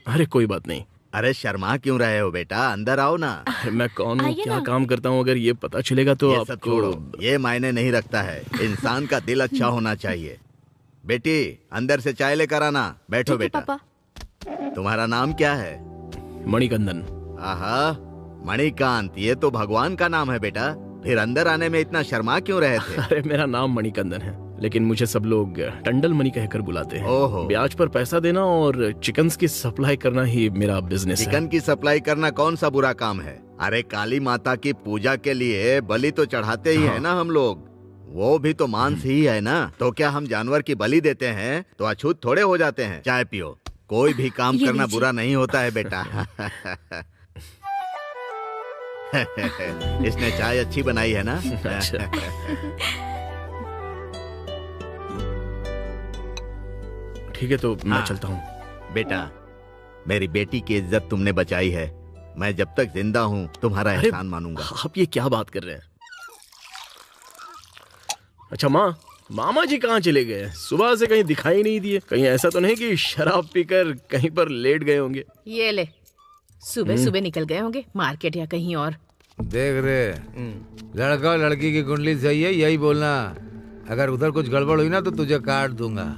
अरे कोई बात नहीं। अरे शर्मा क्यों रहे हो बेटा? अंदर आओ ना। मैं कौन हूँ, क्या काम करता हूँ, अगर ये पता चलेगा तो ये सब छोड़ो, ये मायने नहीं रखता है। इंसान का दिल अच्छा होना चाहिए। बेटी अंदर से चाय लेकर आना। बैठो बेटा। तुम्हारा नाम क्या है? मणिकंदन। आहा, मणिकांत, ये तो भगवान का नाम है बेटा। फिर अंदर आने में इतना शर्मा क्यों रहे थे? अरे मेरा नाम मणिकंदन है, लेकिन मुझे सब लोग टंडल मणि कहकर बुलाते हैं। ओहो। ब्याज पर पैसा देना और चिकन्स की सप्लाई करना ही मेरा बिजनेस है। चिकन की सप्लाई करना कौन सा बुरा काम है? अरे काली माता की पूजा के लिए बलि तो चढ़ाते ही है ना हम लोग। वो भी तो मांस ही है ना। तो क्या हम जानवर की बलि देते हैं तो अछूत थोड़े हो जाते हैं? चाय पियो। कोई भी काम करना बुरा नहीं होता है बेटा। इसने चाय अच्छी बनाई है ना? अच्छा। ठीक है तो मैं चलता हूँ। बेटा मेरी बेटी की इज्जत तुमने बचाई है। मैं जब तक जिंदा हूँ तुम्हारा एहसान मानूंगा। आप ये क्या बात कर रहे हैं? अच्छा मामा जी कहाँ चले गए? सुबह से कहीं दिखाई नहीं दिए। कहीं ऐसा तो नहीं कि शराब पीकर कहीं पर लेट गए होंगे? ये ले, सुबह सुबह निकल गए होंगे मार्केट या कहीं और। देख रे, लड़का और लड़की की कुंडली सही है, यही बोलना। अगर उधर कुछ गड़बड़ हुई ना तो तुझे काट दूंगा।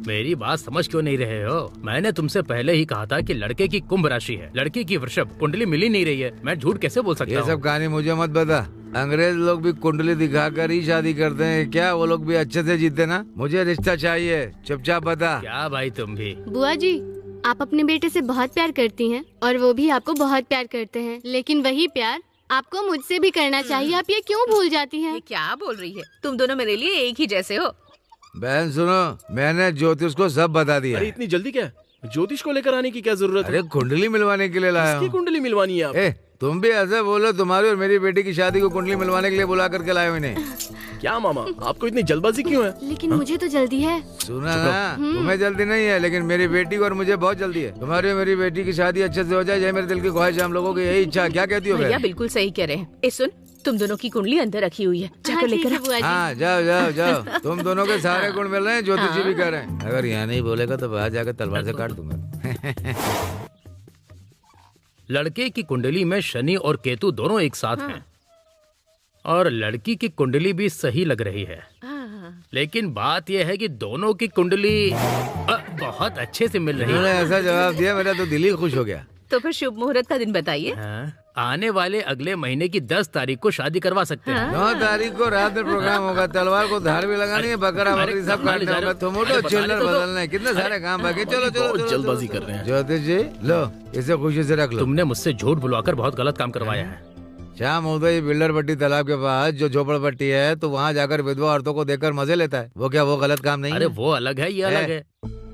मेरी बात समझ क्यों नहीं रहे हो? मैंने तुमसे पहले ही कहा था कि लड़के की कुंभ राशि है, लड़की की वृषभ। कुंडली मिल ही नहीं रही है। मैं झूठ कैसे बोल सकता हूँ? ये सब कहानी मुझे मत बता। अंग्रेज लोग भी कुंडली दिखाकर ही शादी करते हैं क्या? वो लोग भी अच्छे से जीते ना। मुझे रिश्ता चाहिए, चुपचाप बता। क्या भाई तुम भी? बुआ जी, आप अपने बेटे से बहुत प्यार करती हैं और वो भी आपको बहुत प्यार करते हैं, लेकिन वही प्यार आपको मुझसे भी करना चाहिए। आप ये क्यों भूल जाती हैं? ये क्या बोल रही है? तुम दोनों मेरे लिए एक ही जैसे हो। बहन सुनो, मैंने ज्योतिष को सब बता दिया। अरे इतनी जल्दी क्या? ज्योतिष को लेकर आने की क्या जरूरत है? अरे कुंडली मिलवाने के लिए लाया हूँ। कुंडली मिलवानी है आप? तुम भी ऐसे बोलो, तुम्हारी और मेरी बेटी की शादी को कुंडली मिलवाने के लिए बुला करके लाए इन्हें। क्या मामा, आपको इतनी जल्दबाजी क्यों है? लेकिन मुझे तो जल्दी है। सुना ना, तुम्हें जल्दी नहीं है, लेकिन मेरी बेटी को और मुझे बहुत जल्दी है। तुम्हारी और मेरी बेटी की शादी अच्छे से हो जाए, यही मेरे दिल की ख्वाहिश है। हम लोगों की यही इच्छा। क्या कहती हो? भैया बिल्कुल सही कह रहे हैं। सुन, तुम दोनों की कुंडली अंदर रखी हुई है, जाकर लेकर आ। हाँ जाओ जाओ जाओ। तुम दोनों के सारे गुण मिल रहे हैं, ज्योतिष जी भी कह रहे हैं। अगर यहाँ नहीं बोलेगा तो बाहर जाकर तलवार से काट दूंगा। लड़के की कुंडली में शनि और केतु दोनों एक साथ हैं और लड़की की कुंडली भी सही लग रही है। लेकिन बात यह है कि दोनों की कुंडली बहुत अच्छे से मिल रही है। ऐसा जवाब दिया, मेरा तो दिल ही खुश हो गया। तो फिर शुभ मुहूर्त का दिन बताइए। आने वाले अगले महीने की 10 तारीख को शादी करवा सकते हैं। 9 तारीख को रात में प्रोग्राम होगा। तलवार को धार भी लगानी है, बकरा बकरी सब काटना होगा। टोमेटो चिल्लर बदलना है, कितने सारे काम बाकी। चलो चलो जल्दबाजी कर रहे हैं। ज्योतिष जी लो, इसे खुशी से रख लो। तुमने मुझसे झूठ बुलवाकर बहुत गलत काम करवाया है। शाम होता ही बिल्डर पट्टी तालाब के पास जो झोपड़पट्टी है, तो वहाँ जाकर विधवा औरतों को देखकर मजे लेता है। वो क्या वो गलत काम नहीं है? अरे वो अलग है, ये अलग है।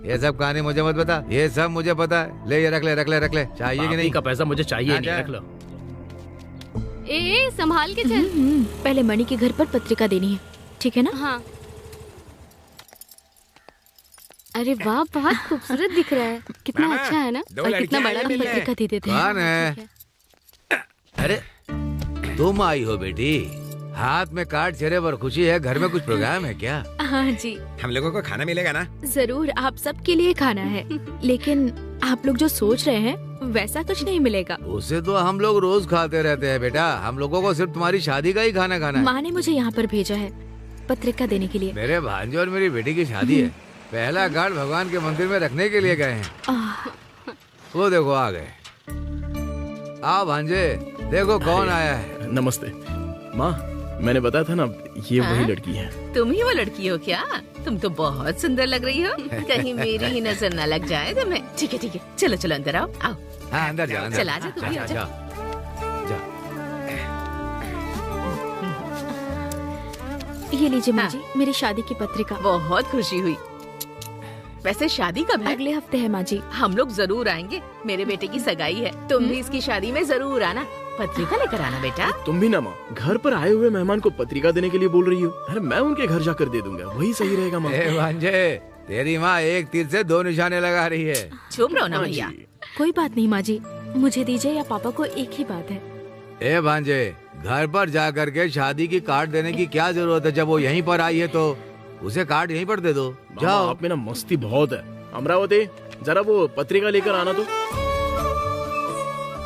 ये सब कहानी मुझे मत बता, ये सब मुझे पता है। ले ये रख ले रख ले रख ले। चाहिए कि नहीं? का पैसा मुझे चाहिए नहीं, रख लो। ए संभाल के चल। पहले मणि के घर पर पत्रिका देनी है, ठीक है ना? हाँ। अरे वाह, बहुत खूबसूरत दिख रहा है। कितना अच्छा है ना, और कितना बड़ा भी पत्रिका दे देते हैं। कौन है? अरे तुम आई हो बेटी, हाथ में कार्ड, चेहरे पर खुशी है। घर में कुछ प्रोग्राम है क्या? हाँ जी, हम लोगों को खाना मिलेगा ना? जरूर, आप सबके लिए खाना है। लेकिन आप लोग जो सोच रहे हैं वैसा कुछ नहीं मिलेगा। उसे तो हम लोग रोज खाते रहते हैं बेटा। हम लोगों को सिर्फ तुम्हारी शादी का ही खाना खाना है। माँ ने मुझे यहाँ पर भेजा है पत्रिका देने के लिए। मेरे भांजे और मेरी बेटी की शादी है। पहला कार्ड भगवान के मंदिर में रखने के लिए गए हैं। वो देखो आ गए। आओ भांजे, देखो कौन आया है। नमस्ते माँ, मैंने बताया था ना, ये हाँ? वही लड़की है। तुम ही वो लड़की हो क्या? तुम तो बहुत सुंदर लग रही हो। कहीं मेरी ही नजर न लग जाए तुम्हें। ठीक है चलो चलो अंदर आओ। हाँ अंदर जाओ। चल आजा, तू भी आजा। ये लीजिए माँ जी, मेरी शादी की पत्रिका। बहुत खुशी हुई। वैसे शादी कब है? अगले हफ्ते है माँ जी। हम लोग जरूर आएंगे, मेरे बेटे की सगाई है। तुम भी इसकी शादी में जरूर आना। पत्रिका लेकर आना बेटा। तुम भी ना माँ, घर पर आए हुए मेहमान को पत्रिका देने के लिए बोल रही हो। अरे मैं उनके घर जाकर दे दूंगा, वही सही रहेगा माँ। भांजे, तेरी माँ एक तीर से 2 निशाने लगा रही है। चुप रहो ना भैया। कोई बात नहीं माँ जी, मुझे दीजिए या पापा को, एक ही बात है। ए भांजे, घर पर जा करके शादी की कार्ड देने की क्या जरूरत है? जब वो यहीं पर आई है तो उसे कार्ड यहीं पर दे दो। जाओ। आप में ना मस्ती बहुत है। अमरावती, जरा वो पत्रिका लेकर आना तो।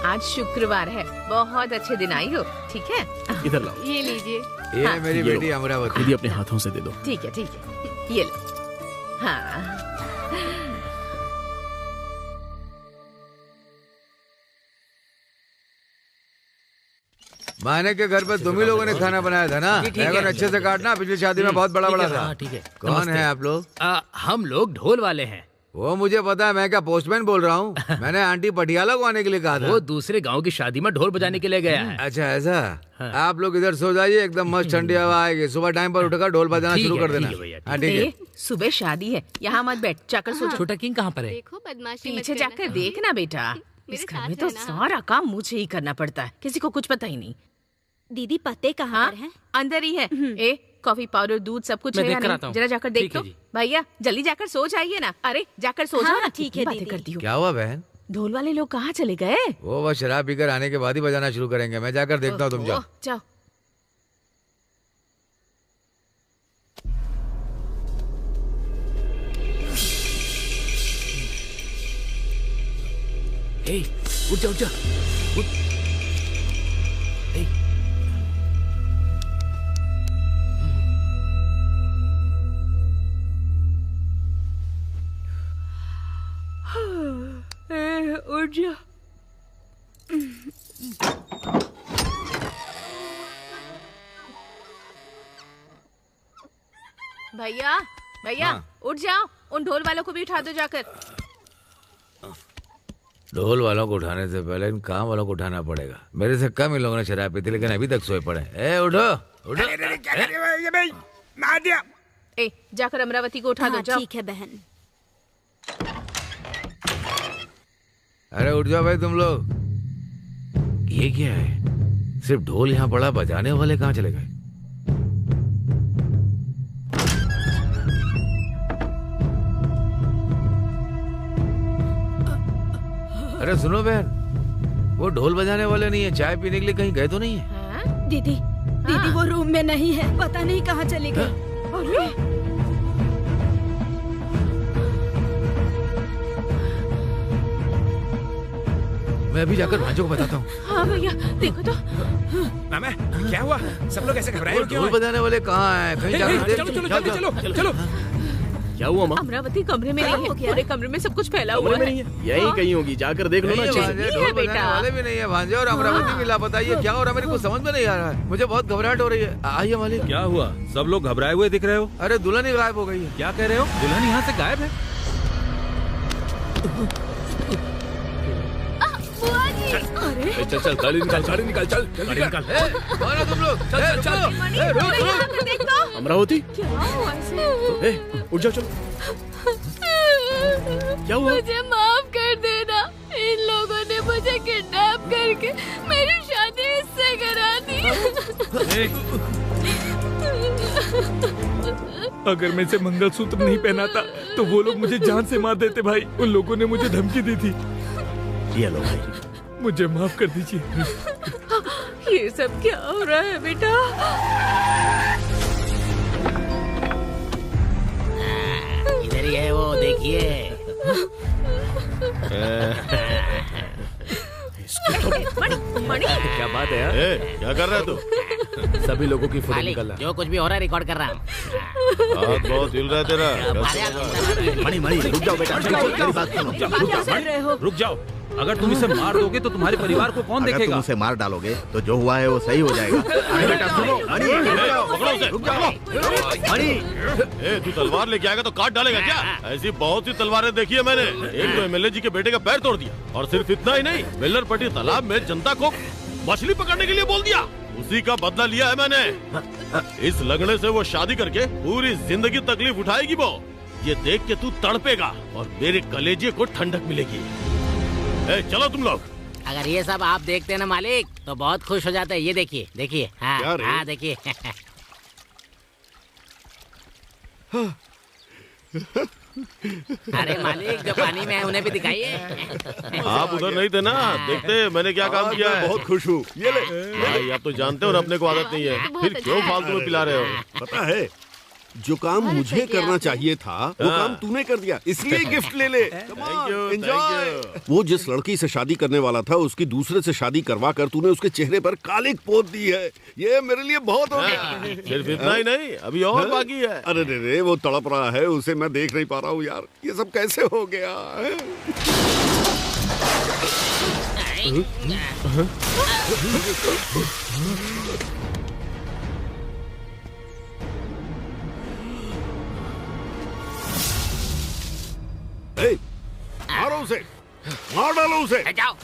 आज शुक्रवार है, बहुत अच्छे दिन आई हो। ठीक है, इधर लाओ। ये लीजिए। ये हाँ। मेरी बेटी अमरावती। दीदी अपने हाथों से दे दो। ठीक है ये लो। हाँ माने के घर पे तुम ही लोगों ने खाना बनाया था ना? बैगन अच्छे से काटना, पिछली शादी में बहुत बड़ा बड़ा था। ठीक है। कौन है आप लोग? हम लोग ढोल वाले हैं। वो मुझे पता है, मैं क्या पोस्टमैन बोल रहा हूँ? मैंने आंटी पटियाला को आने के लिए कहा था। वो दूसरे गांव की शादी में ढोल बजाने के लिए गया है। अच्छा ऐसा? आप लोग इधर सो जाइए, एकदम मस्त ठंडी हवा आएगी। सुबह टाइम पर उठकर ढोल बजाना शुरू कर देना। हाँ ठीक है। सुबह शादी है, यहाँ मत बैठ, जाकर सो। छोटा किंग कहाँ पर है? देखो बदमाशी पीछे जाकर देखना बेटा। इस घर में तो सारा काम मुझे ही करना पड़ता है, किसी को कुछ पता ही नहीं। दीदी पते कहाँ पर हैं? अंदर ही है। ए कॉफी पाउडर दूध सब कुछ है या नहीं? जरा जाकर देख तो। भैया जल्दी जाकर सो जाइए ना। अरे जाकर सो जाओ ना। ठीक है बातें करती हूँ। क्या हुआ बहन? ढोल वाले लोग कहाँ चले गए? वो बस शराब पीकर आने के बाद ही बजाना शुरू करेंगे। मैं जाकर देखता हूँ, तुम जाओ। जाओ। उठ जा उठ जा। उठ जा। भैया उठ जाओ, उन ढोल वालों को भी उठा दो जाकर। ढोल वालों को उठाने से पहले इन काम वालों को उठाना पड़ेगा। मेरे से कम इन लोगों ने शराब पी थी, लेकिन अभी तक सोए पड़े। ए उठो उठो। ए जाकर अमरावती को उठा दो। जाओ। ठीक है बहन। अरे उठ जाओ भाई तुम लोग। ये क्या है? सिर्फ ढोल यहाँ पड़ा, बजाने वाले कहाँ चले गए? अरे सुनो बहन, वो ढोल बजाने वाले नहीं है, चाय पीने के लिए कहीं गए तो नहीं है? दीदी वो रूम में नहीं है, पता नहीं कहाँ चली गई। मैं अभी जाकर भांजो को बताता हूँ। हाँ भैया देखो तो। मामा क्या हुआ? सब लोग ऐसे घबराए हो क्यों? ढोल बजाने वाले कहाँ हैं? कहीं जाकर देख। चलो। क्या हुआ माँ? अमरावती कमरे में नहीं है, पूरे कमरे में सब कुछ फैला हुआ है। यहीं कहीं होगी, जाकर देख लो ना। ढोल बजाने वाले भी नहीं है भांजे, और अमरावती भी लापता। ये क्या हो रहा है? मेरे को समझ में नहीं आ रहा है। मुझे बहुत घबराहट हो रही है। आइए मालिक। क्या हुआ? सब लोग घबराए हुए दिख रहे हो। अरे दुल्हन ही गायब हो गई है। क्या कह रहे हो? दुल्हन यहाँ से गायब है? चल गाड़ी निकाल, गाड़ी निकाल, चल जल्दी निकाल। कौन हो तुम लोग? चलो। अमरावती क्या हुआ इसे? उठ जाओ, चलो। क्या हुआ? मुझे माफ कर देना। इन लोगों ने मुझे किडनैप करके मेरी शादी इससे करा दी। अगर मैं इसे मंगलसूत्र नहीं पहनाता तो वो लोग मुझे जान से मार देते भाई। उन लोगों ने मुझे धमकी दी थी। ये लो भाई, मुझे माफ कर दीजिए। ये सब क्या हो रहा है बेटा? इधर ही है वो, देखिए। मणि क्या बात है यार? क्या कर रहा है तू? सभी लोगों की फोटो निकाल रहा। जो कुछ भी हो रहा है रिकॉर्ड कर रहा हूँ। हाथ बहुत हिल रहा है तेरा। मणि रुक जाओ बेटा, मेरी बात सुनो। रुक जाओ। अगर तुम इसे मार दोगे तो तुम्हारे परिवार को कौन अगर तुम देखेगा? उसे मार डालोगे तो जो हुआ है वो सही हो जाएगा। अरे बेटा सुनो, मणि, रुक जाओ। मणि, ए, तू तलवार लेके आएगा तो काट डालेगा क्या? ऐसी बहुत सी तलवारें देखी है मैंने। एक तो एमएलए जी के बेटे का पैर तोड़ दिया, और सिर्फ इतना ही नहीं, बेल्लरपट्टी तालाब में जनता को मछली पकड़ने के लिए बोल दिया। उसी का बदला लिया है मैंने। इस लगने से वो शादी करके पूरी जिंदगी तकलीफ उठाएगी वो। ये देख के तू तड़पेगा और मेरे कलेजे को ठंडक मिलेगी। ए, चलो तुम लोग। अगर ये सब आप देखते हैं ना मालिक तो बहुत खुश हो जाते हैं। ये देखिए देखिए, हाँ हाँ देखिए। अरे मालिक जो पानी में है उन्हें भी दिखाइए। आप उधर नहीं थे ना, देखते मैंने क्या काम किया है। बहुत खुश हूँ। ये ले। भाई आप तो जानते हो ना अपने को आदत नहीं है, फिर क्यों फालतू में पिला रहे हो? पता है जो काम मुझे करना चाहिए था वो काम तूने कर दिया, इसलिए गिफ्ट ले ले। एंजॉय। वो जिस लड़की से शादी करने वाला था उसकी दूसरे से शादी करवा कर तूने उसके चेहरे पर कालिक पोत दी है। ये मेरे लिए बहुत हो गया। सिर्फ इतना ही नहीं, अभी और बाकी है। अरे रे वो तड़प रहा है, उसे मैं देख नहीं पा रहा हूँ यार। ये सब कैसे हो गया? मारो उसे, मार डालो उसे। जाओ।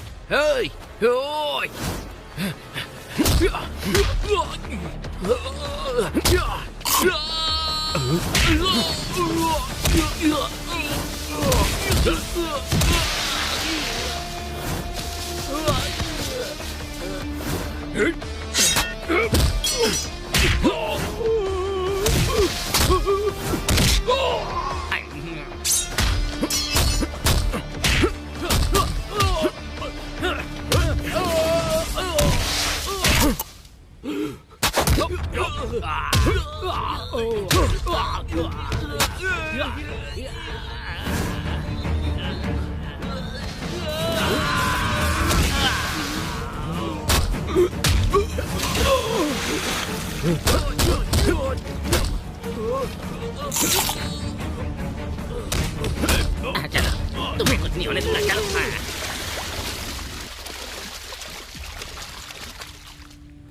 चलो तुम्हें कुछ नहीं होने दूंगा। चलो।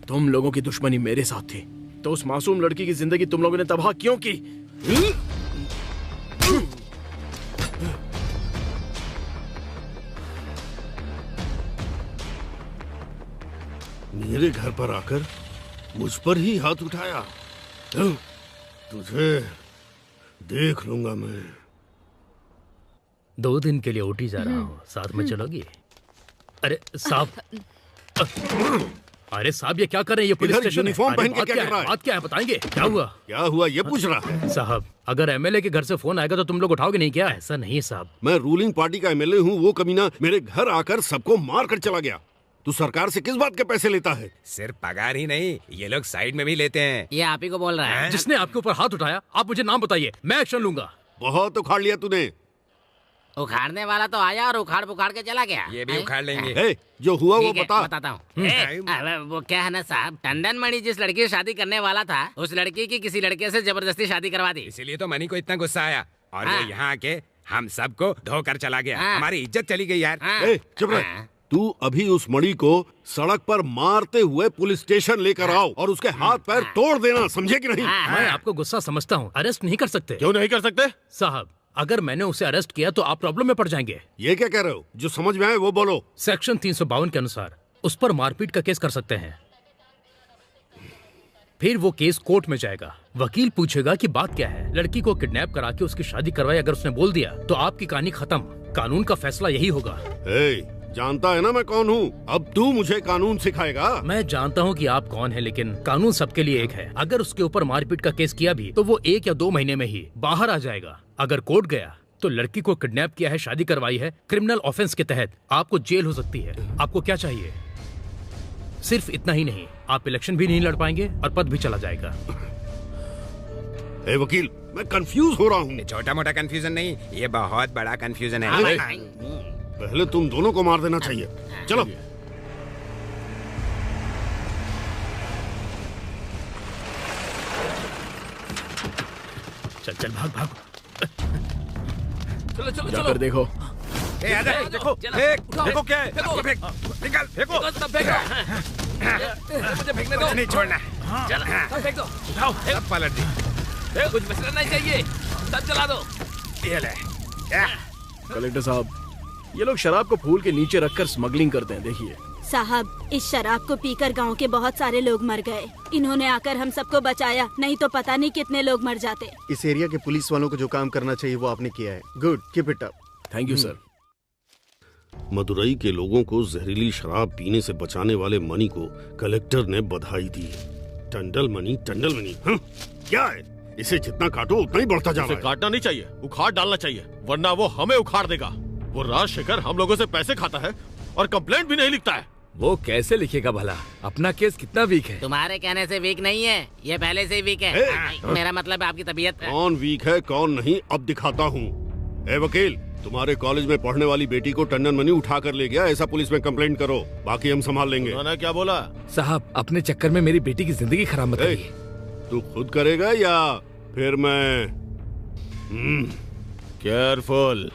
तुम लोगों की दुश्मनी मेरे साथ थी तो उस मासूम लड़की की जिंदगी तुम लोगों ने तबाह क्यों की? मेरे घर पर आकर मुझ पर ही हाथ उठाया। तुझे देख लूंगा मैं। 2 दिन के लिए ऊटी जा रहा हूँ, साथ में चलोगी? अरे साहब, अरे साहब ये क्या कर रहे हैं? ये पुलिस स्टेशन यूनिफॉर्म पहन के क्या कर रहा है? बात क्या है बताएंगे? क्या हुआ? क्या हुआ ये पूछ रहा है? साहब अगर एमएलए के घर से फोन आएगा तो तुम लोग उठाओगे नहीं क्या? ऐसा नहीं साहब। मैं रूलिंग पार्टी का एमएलए हूँ, वो कमीना मेरे घर आकर सबको मार कर चला गया। तू सरकार से किस बात के पैसे लेता है? सिर्फ पगार ही नहीं, ये लोग साइड में भी लेते हैं। ये आप ही को बोल रहा है। जिसने आपके ऊपर हाथ उठाया आप मुझे नाम बताइए, मैं एक्शन लूंगा। बहुत उखाड़ लिया तूने। उखाड़ने वाला तो आया और उखाड़ पुखाड़ के चला गया। ये भी उखाड़ लेंगे। जो हुआ वो बता। बताता हूँ। वो क्या है ना साहब, टंडन मणि जिस लड़की से शादी करने वाला था उस लड़की की किसी लड़के से जबरदस्ती शादी करवा दी। इसीलिए तो मणि को इतना गुस्सा आया और वो यहाँ आके हम सबको धोकर चला गया। हमारी इज्जत चली गई यार। चुप रह। तू अभी उस मणि को सड़क पर मारते हुए पुलिस स्टेशन लेकर आओ और उसके हाथ पैर तोड़ देना, समझे कि नहीं? मैं आपको गुस्सा समझता हूँ, अरेस्ट नहीं कर सकते। क्यों नहीं कर सकते? साहब अगर मैंने उसे अरेस्ट किया तो आप प्रॉब्लम में पड़ जाएंगे। ये क्या कह रहे हो? जो समझ में आए वो बोलो। सेक्शन 352 के अनुसार उस पर मारपीट का केस कर सकते हैं। फिर वो केस कोर्ट में जाएगा, वकील पूछेगा कि बात क्या है। लड़की को किडनैप करा के उसकी शादी करवाई, अगर उसने बोल दिया तो आपकी कहानी खत्म। कानून का फैसला यही होगा। जानता है ना मैं कौन हूँ? अब तू मुझे कानून सिखाएगा? मैं जानता हूँ कि आप कौन है, लेकिन कानून सबके लिए एक है। अगर उसके ऊपर मारपीट का केस किया भी तो वो 1 या 2 महीने में ही बाहर आ जाएगा। अगर कोर्ट गया तो लड़की को किडनैप किया है, शादी करवाई है, क्रिमिनल ऑफेंस के तहत आपको जेल हो सकती है। आपको क्या चाहिए? सिर्फ इतना ही नहीं, आप इलेक्शन भी नहीं लड़ पाएंगे और पद भी चला जाएगा। वकील मैं कंफ्यूज हो रहा हूँ। छोटा मोटा कंफ्यूजन नहीं, ये बहुत बड़ा कंफ्यूजन है। पहले तुम दोनों को मार देना चाहिए। चलो चल चल भाग भाग। चलो चलो जाकर देखो। ए आजा देखो देखो क्या है, निकाल फेंको सब फेंको। मुझे फेंकने दो। नहीं छोड़ना। चल सब फेंक दो। उठाओ सब पलट दी। कुछ बचना नहीं चाहिए, सब जला दो। ये ले। कलेक्टर साहब, ये लोग शराब को फूल के नीचे रखकर स्मगलिंग करते हैं। देखिए साहब, इस शराब को पीकर गांव के बहुत सारे लोग मर गए। इन्होंने आकर हम सबको बचाया, नहीं तो पता नहीं कितने लोग मर जाते। इस एरिया के पुलिस वालों को जो काम करना चाहिए वो आपने किया है। Good, keep it up. Thank you sir. Madurai के लोगों को जहरीली शराब पीने से बचाने वाले मनी को कलेक्टर ने बधाई दी। टंडल मनी हाँ? क्या है? इसे जितना काटो उतना ही बढ़ता जा रहा है। काटना नहीं चाहिए, उखाड़ डालना चाहिए, वरना वो हमें उखाड़ देगा। वो राजशेखर हम लोगों से पैसे खाता है और कंप्लेंट भी नहीं लिखता है। वो कैसे लिखेगा भला? अपना केस कितना वीक है? तुम्हारे कहने से वीक नहीं है, ये पहले से ही वीक है। मेरा मतलब है आपकी तबीयत। कौन वीक है कौन नहीं अब दिखाता हूँ। ए वकील, तुम्हारे कॉलेज में पढ़ने वाली बेटी को टंडन मनी उठा कर ले गया, ऐसा पुलिस में कंप्लेंट करो, बाकी हम संभाल लेंगे। उन्होंने क्या बोला? साहब, अपने चक्कर में मेरी बेटी की जिंदगी खराब मत करिए। तू खुद करेगा या फिर मैं? केयरफुल।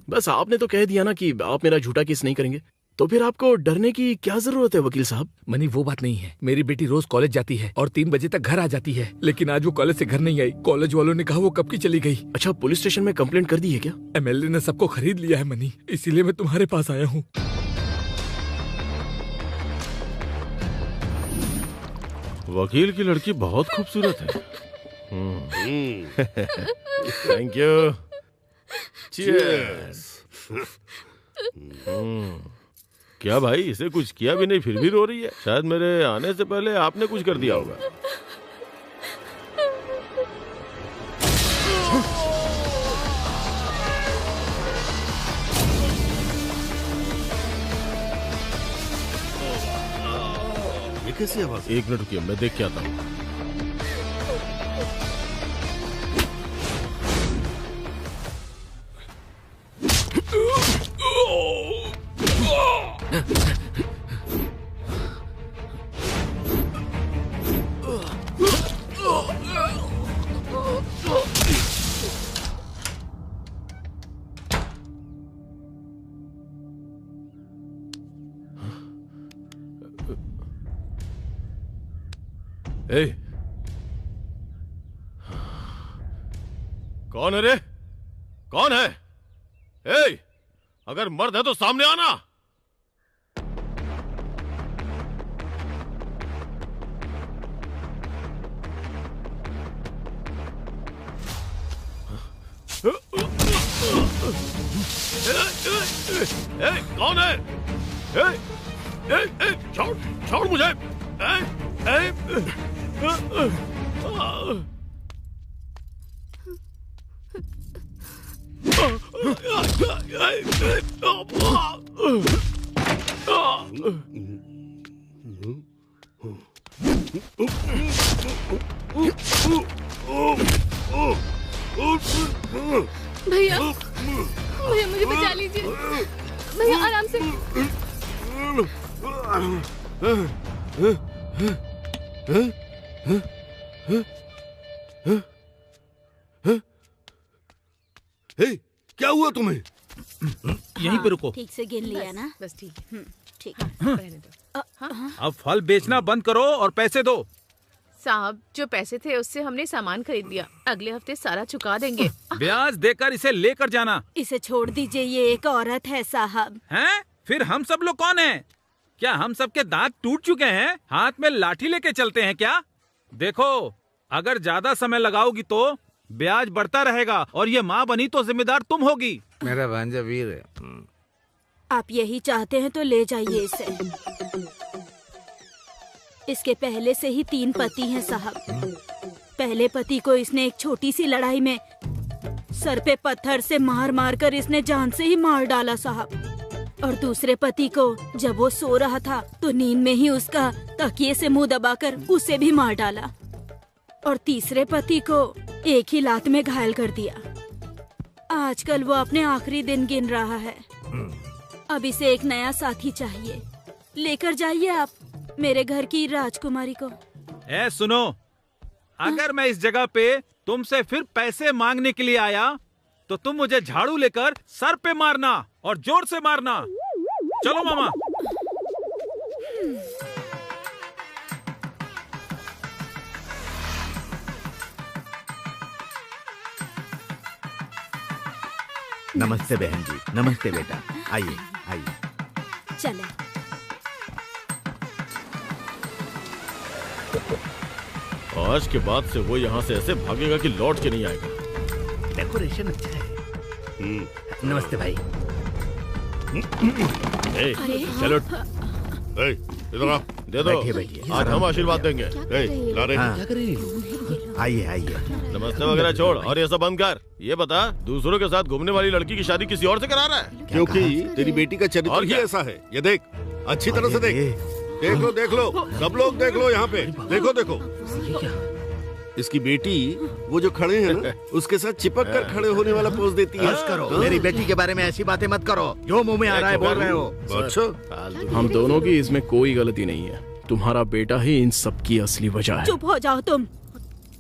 बस आपने तो कह दिया ना कि आप मेरा झूठा केस नहीं करेंगे, तो फिर आपको डरने की क्या जरूरत है वकील साहब? मनी, वो बात नहीं है। मेरी बेटी रोज कॉलेज जाती है और 3 बजे तक घर आ जाती है, लेकिन आज वो कॉलेज से घर नहीं आई। कॉलेज वालों ने कहा वो कब की चली गई। अच्छा, पुलिस स्टेशन में कंप्लेंट कर दी है क्या? MLA ने सबको खरीद लिया है मनी, इसीलिए मैं तुम्हारे पास आया हूँ। वकील की लड़की बहुत खूबसूरत है। Thank you. चीयर्स। क्या भाई, इसे कुछ किया भी नहीं फिर भी रो रही है? शायद मेरे आने से पहले आपने कुछ कर दिया होगा। ये कैसी आवाज? एक मिनट रुकिए, मैं देख के आता हूँ। कौन है रे? कौन है? ए, अगर मर्द है तो सामने आना। कौन है? छोड़ छोड़ मुझे। भैया, भैया मुझे बचा लीजिए। भैया आराम से। क्या हुआ तुम्हें? यहीं पे रुको। ठीक से गिन लिया ना? बस ठीक है। ठीक। अब फल बेचना बंद करो और पैसे दो। साहब, जो पैसे थे उससे हमने सामान खरीद लिया, अगले हफ्ते सारा चुका देंगे। ब्याज देकर इसे लेकर जाना। इसे छोड़ दीजिए, ये एक औरत है साहब। हैं? फिर हम सब लोग कौन हैं? क्या हम सब के दांत टूट चुके हैं? हाथ में लाठी लेके चलते हैं क्या? देखो, अगर ज्यादा समय लगाओगी तो ब्याज बढ़ता रहेगा और ये माँ बनी तो जिम्मेदार तुम होगी। मेरा भांजा वीर है। आप यही चाहते हैं तो ले जाइए इसे। इसके पहले से ही 3 पति हैं साहब। पहले पति को इसने एक छोटी सी लड़ाई में सर पे पत्थर से मार मार कर इसने जान से ही मार डाला साहब। और दूसरे पति को जब वो सो रहा था तो नींद में ही उसका तकिए से मुंह दबाकर उसे भी मार डाला। और तीसरे पति को एक ही लात में घायल कर दिया। आजकल वो अपने आखिरी दिन गिन रहा है। अब इसे एक नया साथी चाहिए। लेकर जाइए आप मेरे घर की राजकुमारी को। सुनो, अगर मैं इस जगह पे तुमसे फिर पैसे मांगने के लिए आया तो तुम मुझे झाड़ू लेकर सर पे मारना और जोर से मारना। चलो मामा। नमस्ते बहन जी। नमस्ते बेटा। आइए आइए। चले। आज के बाद से वो यहाँ से ऐसे भागेगा कि लौट के नहीं आएगा। डेकोरेशन अच्छा है। नमस्ते भाई। चलो इधर आओ, दे दो। बैठिए, बैठिए। आज हम आशीर्वाद देंगे। ला रहे हाँ। क्या आइए आइए। नमस्ते वगैरह छोड़ और ये सब बंद कर। ये बता, दूसरों के साथ घूमने वाली लड़की की शादी किसी और से करा रहा है? क्योंकि तेरी बेटी का चरित्र ही ऐसा है। ये देख, अच्छी तरह से देख। देख लो, सब लोग देख लो यहाँ पे। देखो इसकी बेटी वो जो खड़े हैं ना, उसके साथ चिपक कर खड़े होने वाला पोज देती है। बस करो, मेरी बेटी के बारे में ऐसी बातें मत करो। जो मुंह में आ रहा है बोल रहे हो। अच्छा, हम दोनों की इसमें कोई गलती नहीं है। तुम्हारा बेटा ही इन सब की असली वजह है। चुप हो जाओ तुम।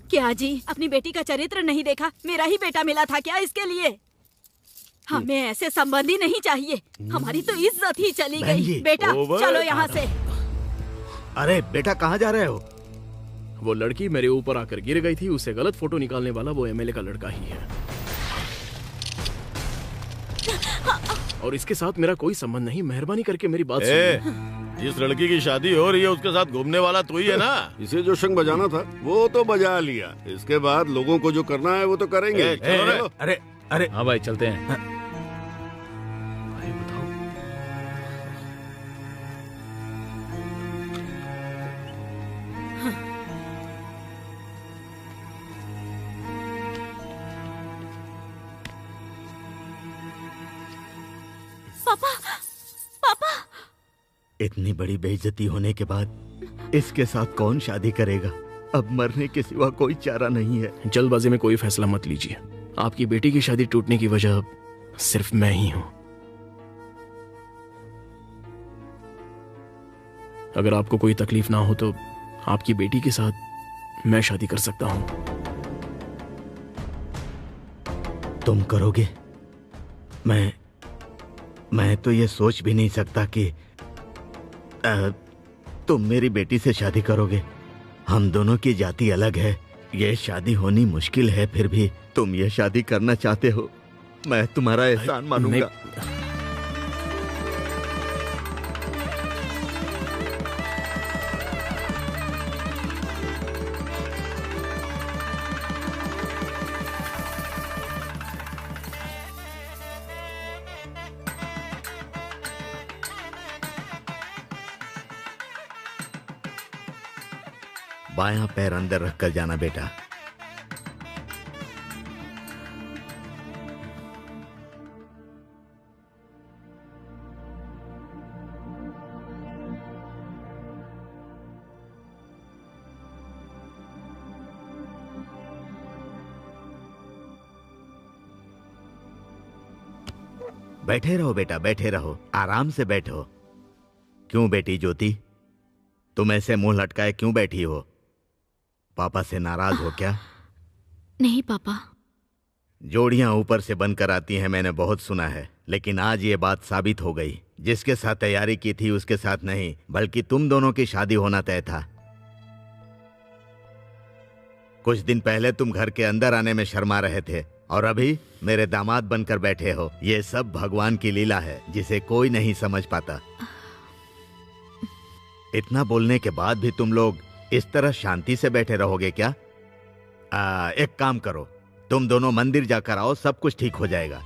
क्या जी, अपनी बेटी का चरित्र नहीं देखा? मेरा ही बेटा मिला था क्या इसके लिए? हमें ऐसे संबंधी नहीं चाहिए। हमारी तो इज्जत ही चली गई। बेटा चलो यहाँ से। अरे बेटा कहाँ जा रहे हो? वो लड़की मेरे ऊपर आकर गिर गई थी, उसे गलत फोटो निकालने वाला वो एमएलए का लड़का ही है। और इसके साथ मेरा कोई संबंध नहीं। मेहरबानी करके मेरी बात सुनो। जिस लड़की की शादी हो रही है उसके साथ घूमने वाला तू ही है ना? इसे जो शंख बजाना था वो तो बजा लिया। इसके बाद लोगों को जो करना है वो तो करेंगे। अरे अरे हाँ भाई चलते हैं। पापा। इतनी बड़ी बेइज्जती होने के बाद इसके साथ कौन शादी करेगा? अब मरने के सिवा कोई चारा नहीं है। जल्दबाजी में कोई फैसला मत लीजिए। आपकी बेटी की शादी टूटने की वजह सिर्फ मैं ही हूं। अगर आपको कोई तकलीफ ना हो तो आपकी बेटी के साथ मैं शादी कर सकता हूं। तुम करोगे? मैं तो ये सोच भी नहीं सकता कि तुम मेरी बेटी से शादी करोगे। हम दोनों की जाति अलग है, ये शादी होनी मुश्किल है, फिर भी तुम ये शादी करना चाहते हो। मैं तुम्हारा एहसान मानूंगा। बायां पैर अंदर रखकर जाना बेटा। बैठे रहो बेटा, बैठे रहो, आराम से बैठो। क्यों बेटी ज्योति, तुम ऐसे मुंह लटकाए क्यों बैठी हो? पापा से नाराज हो क्या? नहीं पापा। जोड़ियां ऊपर से बनकर आती हैं, मैंने बहुत सुना है, लेकिन आज ये बात साबित हो गई। जिसके साथ तैयारी की थी उसके साथ नहीं, बल्कि तुम दोनों की शादी होना तय था। कुछ दिन पहले तुम घर के अंदर आने में शर्मा रहे थे और अभी मेरे दामाद बनकर बैठे हो। ये सब भगवान की लीला है जिसे कोई नहीं समझ पाता। इतना बोलने के बाद भी तुम लोग इस तरह शांति से बैठे रहोगे क्या? एक काम करो, तुम दोनों मंदिर जाकर आओ, सब कुछ ठीक हो जाएगा।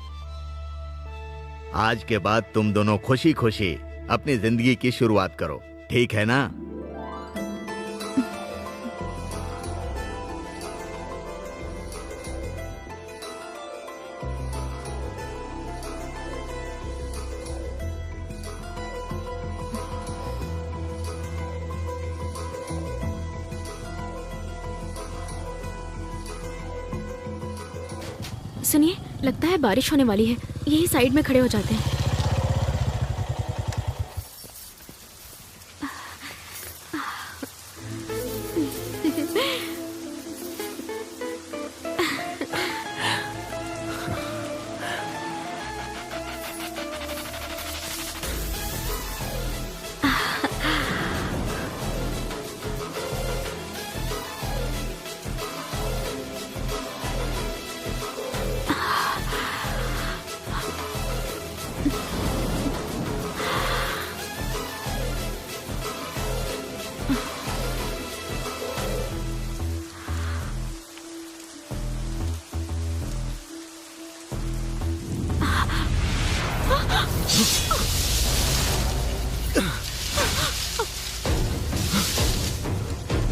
आज के बाद तुम दोनों खुशी खुशी अपनी जिंदगी की शुरुआत करो, ठीक है ना? सुनिए, लगता है बारिश होने वाली है। यही साइड में खड़े हो जाते हैं।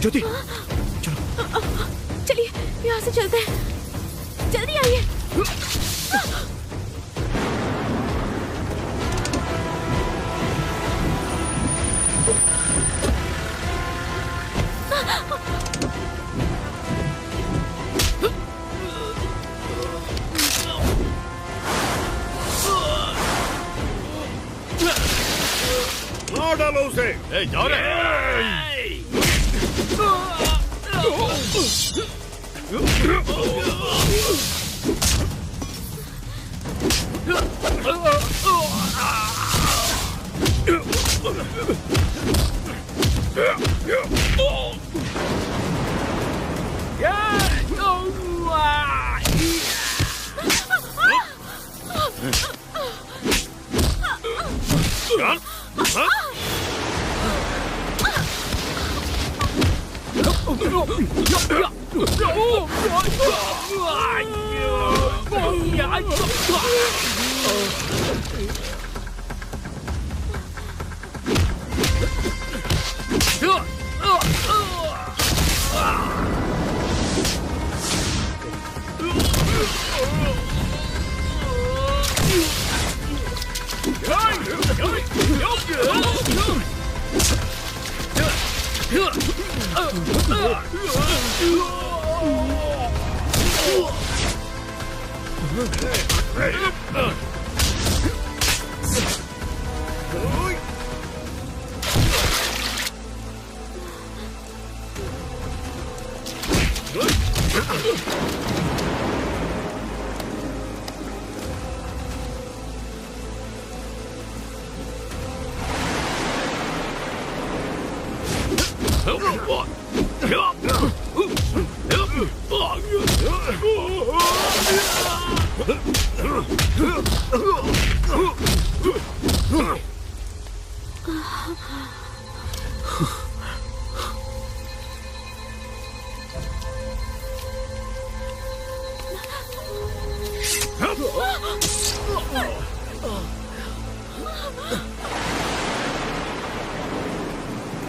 ज्योति चलिए यहाँ से चलते हैं, जल्दी आइए। मार डालो उसे। जाओ रे।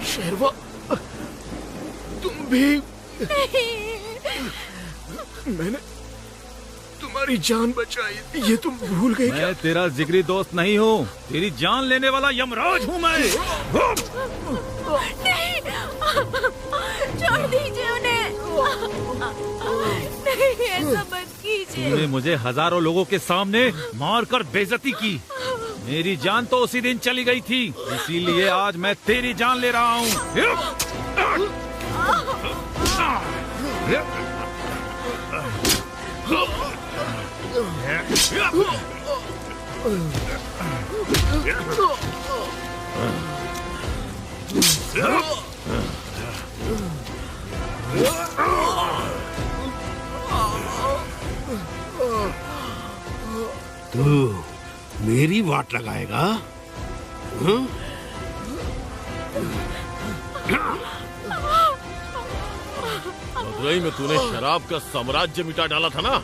शेरवा, तुम भी? मैंने तुम्हारी जान बचाई, ये तुम भूल गई क्या? मैं तेरा जिगरी दोस्त नहीं हूँ, तेरी जान लेने वाला यमराज हूँ मैं। नहीं, छोड़ दीजिए उन्हें। नहीं, ऐसा मत कीजिए। तूने मुझे हजारों लोगों के सामने मारकर बेइज्जती की। मेरी जान तो उसी दिन चली गई थी, इसीलिए आज मैं तेरी जान ले रहा हूँ। तू मेरी वाट लगाएगा? मदुरई में तूने शराब का साम्राज्य मिटा डाला था ना,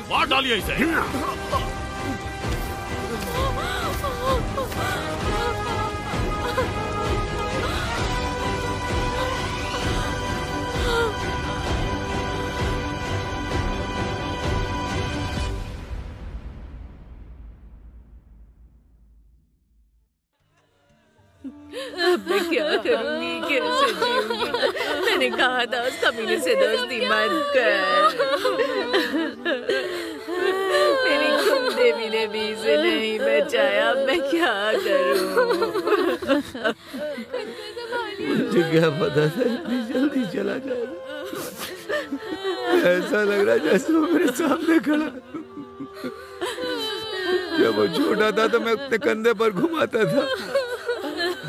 मार डालिए इसे। अब मैं क्या करूंगी, कैसे जीऊंगी? मैंने कहा था उस कमीने से दोस्ती मत कर। मेरी कुम देवी ने भी इसे नहीं बचाया, अब मैं क्या करूं? मुझे क्या पता था इतनी जल्दी चला जाएगा। ऐसा लग रहा जैसे वो मेरे सामने खड़ा। जब वो छोटा था तो मैं अपने कंधे पर घुमाता था,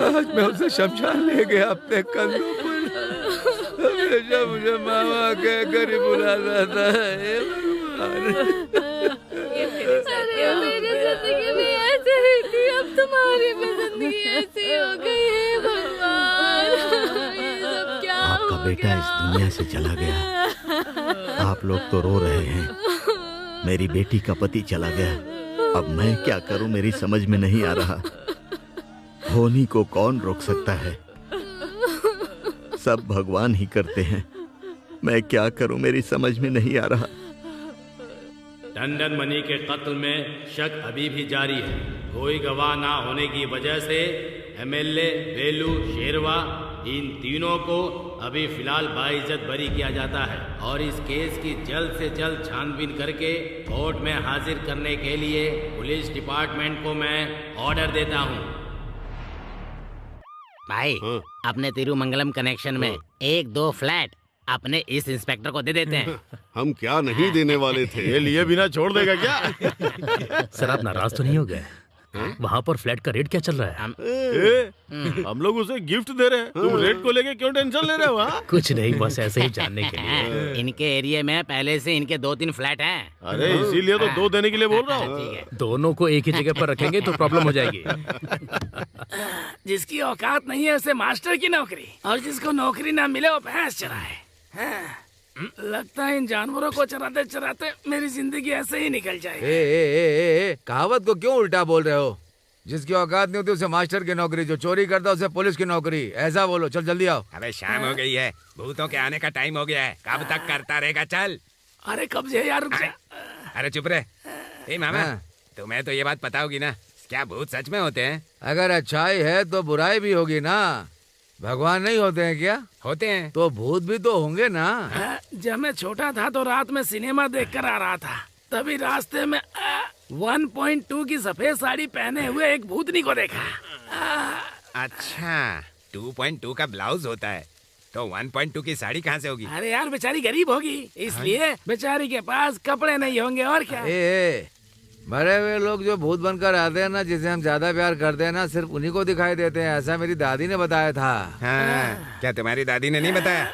आज मैं उसे शमशान ले गया अपने कंधों पर। हमेशा मुझे मामा कहकर ही बुलाता था। अरे मेरी जिंदगी भी ऐसे ही थी, अब तुम्हारी भी जिंदगी ऐसी हो गई है। भगवान, ये सब क्या आपका बेटा इस दुनिया से चला गया। आप लोग तो रो रहे हैं, मेरी बेटी का पति चला गया, अब मैं क्या करूं, मेरी समझ में नहीं आ रहा। होनी को कौन रोक सकता है? सब भगवान ही करते हैं। मैं क्या करूं, मेरी समझ में नहीं आ रहा। टंडन मनी के कत्ल में शक अभी भी जारी है। कोई गवाह ना होने की वजह से एमएलए, वेलू, शेरवा, इन तीनों को अभी फिलहाल बाइज्जत बरी किया जाता है और इस केस की जल्द से जल्द छानबीन करके कोर्ट में हाजिर करने के लिए पुलिस डिपार्टमेंट को मैं ऑर्डर देता हूँ। भाई अपने तिरुमंगलम कनेक्शन में 1-2 फ्लैट अपने इस इंस्पेक्टर को दे देते हैं। हम क्या नहीं देने वाले थे। ये लिए बिना छोड़ देगा क्या? सर आप नाराज तो नहीं हो गए? वहाँ पर फ्लैट का रेट क्या चल रहा है? हम लोग उसे गिफ्ट दे रहे हैं, तुम रेट को लेके क्यों टेंशन ले रहे हो? कुछ नहीं, बस ऐसे ही जानने के लिए। इनके एरिया में पहले से इनके 2-3 फ्लैट हैं। अरे इसीलिए तो 2 देने के लिए बोल रहा हूँ। दोनों को एक ही जगह पर रखेंगे तो प्रॉब्लम हो जाएगी। जिसकी औकात नहीं है उसे मास्टर की नौकरी, और जिसको नौकरी ना मिले वो भैंस चराए। लगता है इन जानवरों को चराते चराते मेरी जिंदगी ऐसे ही निकल जाएगी। कहावत को क्यों उल्टा बोल रहे हो? जिसकी औकात नहीं होती उसे मास्टर की नौकरी, जो चोरी करता उसे पुलिस की नौकरी, ऐसा बोलो। चल जल्दी आओ। अबे शाम हो गई है, भूतों के आने का टाइम हो गया है। कब तक करता रहेगा? चल। अरे कब से यार, रुक जा। अरे चुप रहे। मामा तुम्हें तो ये बात पता होगी ना, क्या भूत सच में होते हैं? अगर अच्छाई है तो बुराई भी होगी ना। भगवान नहीं होते हैं क्या? होते हैं। तो भूत भी तो होंगे ना। जब मैं छोटा था तो रात में सिनेमा देखकर आ रहा था, तभी रास्ते में 1.2 की सफेद साड़ी पहने हुए एक भूतनी को देखा। अच्छा 2.2 का ब्लाउज होता है, तो 1.2 की साड़ी कहाँ से होगी? अरे यार बेचारी गरीब होगी, इसलिए बेचारी के पास कपड़े नहीं होंगे और क्या। मरे हुए लोग जो भूत बनकर आते हैं ना, जिसे हम ज्यादा प्यार करते हैं ना, सिर्फ उन्हीं को दिखाई देते हैं। ऐसा मेरी दादी ने बताया था। हाँ, क्या तुम्हारी दादी ने नहीं बताया?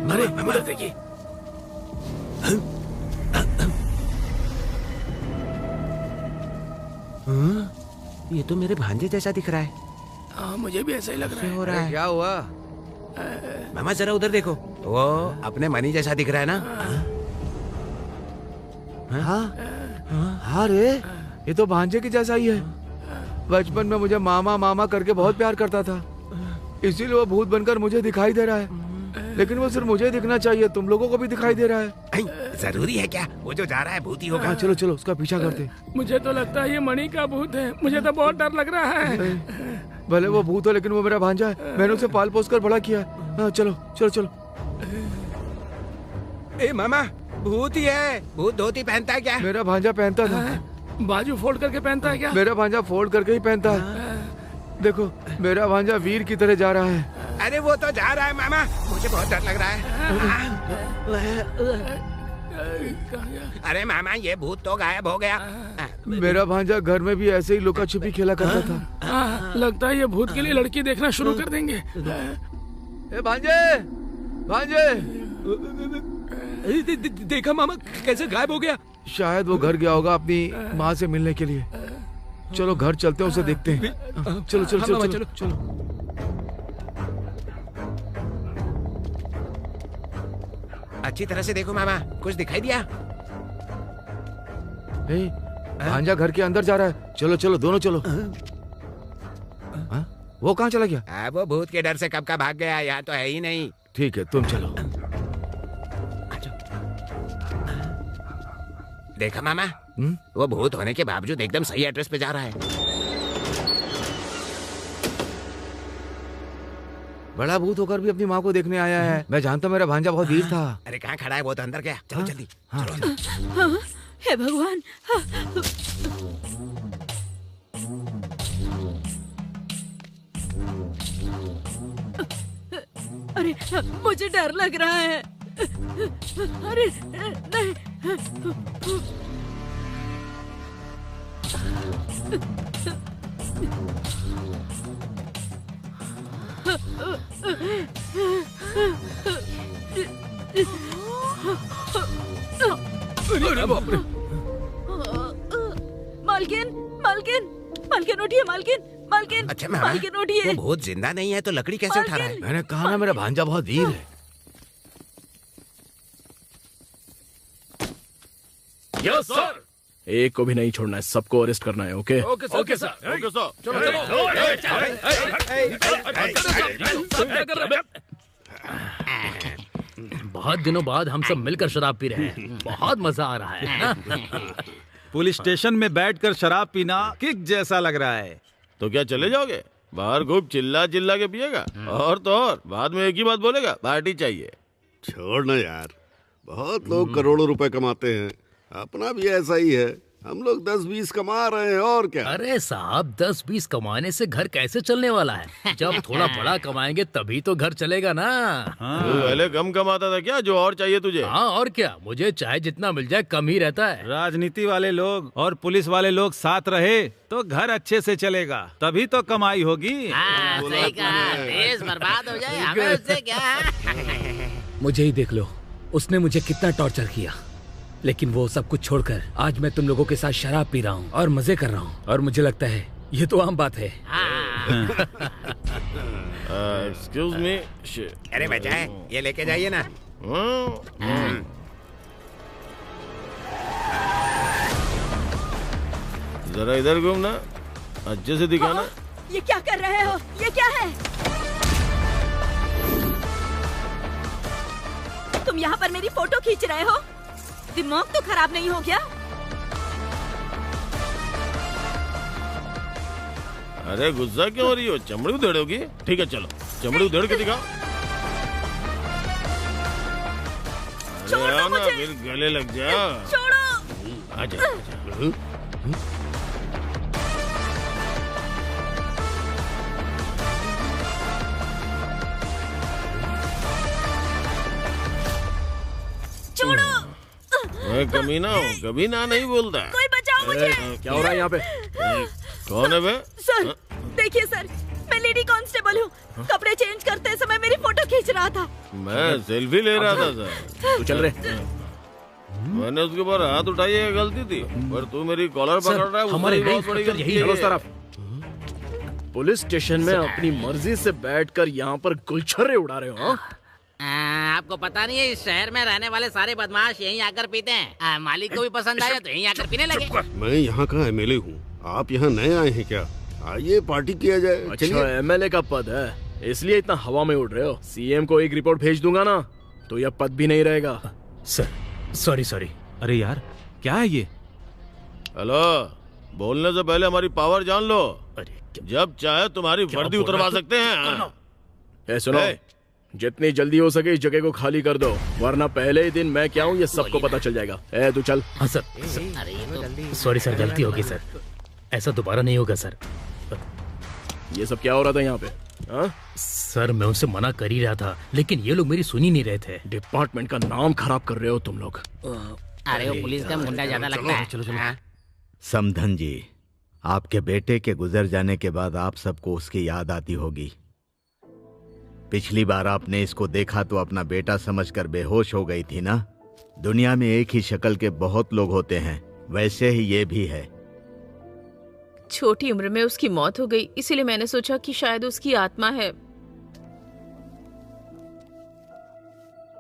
अरे उधर देखिए। ये तो मेरे भांजे जैसा दिख रहा है। मुझे भी ऐसा ही लग रहा है। हो रहा है। क्या हुआ? मामा जरा उधर देखो, वो अपने मनी जैसा दिख रहा है ना। हाँ रे, ये तो भांजे की जैसा ही है। बचपन में मुझे मामा मामा करके बहुत प्यार करता था, इसीलिए वो भूत बनकर मुझे दिखाई दे रहा है। लेकिन वो सिर्फ मुझे दिखना चाहिए, तुम लोगों को भी दिखाई दे रहा है। जरूरी है क्या? वो जो जा रहा है भूत ही होगा। हाँ चलो चलो, उसका पीछा करते। मुझे तो लगता है ये मणि का भूत है, मुझे तो बहुत डर लग रहा है। भले वो भूत हो, लेकिन वो मेरा भांजा है। मैंने उसे पाल पोस कर बड़ा किया। हाँ चलो चलो चलो। ए मामा, भूत ही है। भूत धोती पहनता है क्या? मेरा भांजा पहनता था। बाजू फोल्ड करके पहनता है क्या? मेरा भांजा फोल्ड करके ही पहनता है। देखो मेरा भांजा वीर की तरह जा रहा है। अरे वो तो जा रहा है मामा, मुझे बहुत डर लग रहा है। अरे मामा, ये भूत तो गायब हो गया। मेरा भांजा घर में भी ऐसे ही लुका छुपी खेला करता था। लगता है ये भूत के लिए लड़की देखना शुरू कर देंगे। ए भांजे, भांजे, देखा मामा कैसे गायब हो गया? शायद वो घर गया होगा अपनी माँ से मिलने के लिए। चलो घर चलते हैं, उसे देखते हैं। चलो चलो चलो चलो चलो। अच्छी तरह से देखो मामा, कुछ दिखाई दिया? भांजा घर के अंदर जा रहा है। चलो चलो दोनों चलो। वो कहाँ चला गया? वो भूत के डर से कब का भाग गया, यहाँ तो है ही नहीं। ठीक है तुम चलो। देखा मामा, वो भूत होने के बावजूद एकदम सही एड्रेस पे जा रहा है। बड़ा भूत होकर भी अपनी माँ को देखने आया है। मैं जानता हूँ मेरा भांजा बहुत वीर था। अरे कहाँ खड़ा है? वो तो अंदर गया। चलो जल्दी। हे भगवान। अरे मुझे डर लग रहा है। अरे नहीं। अरे बाप रे। मालकिन, मालकिन, मालकिन उठिए, मालकिन, मालकिन। अच्छा मालकिन उठिए। वो भूत जिंदा नहीं है तो लकड़ी कैसे उठा रहा है? मैंने कहा ना मेरा भांजा बहुत वीर है। Yes sir. एक को भी नहीं छोड़ना है, सबको अरेस्ट करना है। Okay okay sir. Okay sir. बहुत दिनों बाद हम सब मिलकर शराब पी रहे हैं, बहुत मजा आ रहा है। पुलिस स्टेशन में बैठकर शराब पीना किक जैसा लग रहा है। तो क्या चले जाओगे? बाहर खूब चिल्ला चिल्ला के पिएगा और तो और बाद में एक ही बात बोलेगा, पार्टी चाहिए। छोड़ना यार, बहुत लोग करोड़ों रुपए कमाते हैं, अपना भी ऐसा ही है। हम लोग 10-20 कमा रहे हैं और क्या। अरे साहब 10-20 कमाने से घर कैसे चलने वाला है? जब थोड़ा बड़ा कमाएंगे तभी तो घर चलेगा ना। तू पहले कम कमाता था क्या, जो और चाहिए तुझे? हाँ और क्या, मुझे चाहे जितना मिल जाए कम ही रहता है। राजनीति वाले लोग और पुलिस वाले लोग साथ रहे तो घर अच्छे से चलेगा, तभी तो कमाई होगी। सही कहा, देश बर्बाद हो जाए हमें उससे क्या। मुझे ही देख लो, उसने मुझे कितना टॉर्चर किया, लेकिन वो सब कुछ छोड़कर आज मैं तुम लोगों के साथ शराब पी रहा हूँ और मजे कर रहा हूँ, और मुझे लगता है ये तो आम बात है। Excuse me. अरे बचाए, ये लेके जाइए ना। जरा इधर घूमना, अच्छे से दिखाना। ये क्या कर रहे हो? ये क्या है? तुम यहाँ पर मेरी फोटो खींच रहे हो? दिमाग तो खराब नहीं हो गया? अरे गुस्सा क्यों हो रही हो? चमड़ी उधेड़ोगी? ठीक है चलो, चमड़ी उधेड़ के दिखाओ। अरे आओ ना, फिर गले लग जा। छोड़ो। आजा। छोड़ो। मैं कमीना हूँ, कभी ना नहीं बोलता। कोई बचाओ मुझे। क्या हो रहा है यहाँ पे? कौन है बे? सर देखिए सर, मैं लेडी कांस्टेबल हूँ, कपड़े चेंज करते समय मेरी फोटो खींच रहा था। मैं सेल्फी ले रहा था सर। तू चल रहे। मैंने उसके ऊपर हाथ उठाई, ये गलती थी, पर तू मेरी कॉलर पकड़ रहा है, हमारे बहुत बड़ी गलती है। चलो उस तरफ। पुलिस स्टेशन में अपनी मर्जी से बैठकर यहाँ पर गुलछर्रे उड़ा रहे हो? आपको पता नहीं है, इस शहर में रहने वाले सारे बदमाश यहीं आकर पीते हैं। मालिक को भी पसंद आया तो यहीं आकर पीने लगे। मैं यहाँ का एमएलए हूँ, आप यहाँ नए आए हैं क्या? आइए पार्टी किया जाए। अच्छा एमएलए का पद है, इसलिए इतना हवा में उड़ रहे हो? सीएम को एक रिपोर्ट भेज दूंगा ना तो यह पद भी नहीं रहेगा। Sir sorry. अरे यार क्या है ये? हेलो, बोलने से पहले हमारी पावर जान लो। जब चाहे तुम्हारी वर्दी उतरवा सकते हैं। सुनो, जितनी जल्दी हो सके इस जगह को खाली कर दो, वरना पहले ही दिन मैं क्या हूँ ये सबको पता चल जाएगा। तू चल। हाँ सर। अरे ये तो सॉरी सर, गलती होगी सर, ऐसा दोबारा नहीं होगा सर। ये सब क्या हो रहा था यहाँ पे? सर मैं उनसे मना कर ही रहा था, लेकिन ये लोग मेरी सुनी नहीं रहे थे। डिपार्टमेंट का नाम खराब कर रहे हो तुम लोग। अरे वो पुलिस का गुंडा ज्यादा लगता है। चलो। समधन जी, आपके बेटे के गुजर जाने के बाद आप सबको उसकी याद आती होगी। पिछली बार आपने इसको देखा तो अपना बेटा समझकर बेहोश हो गई थी ना। दुनिया में एक ही शक्ल के बहुत लोग होते हैं, वैसे ही ये भी है। छोटी उम्र में उसकी मौत हो गई, इसीलिए मैंने सोचा कि शायद उसकी आत्मा है।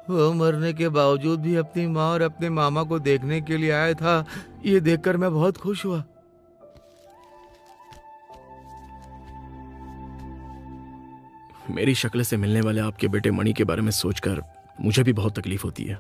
वो मरने के बावजूद भी अपनी माँ और अपने मामा को देखने के लिए आया था। ये देखकर मैं बहुत खुश हुआ। मेरी शक्ल से मिलने वाले आपके बेटे मणि के बारे में सोचकर मुझे भी बहुत तकलीफ होती है।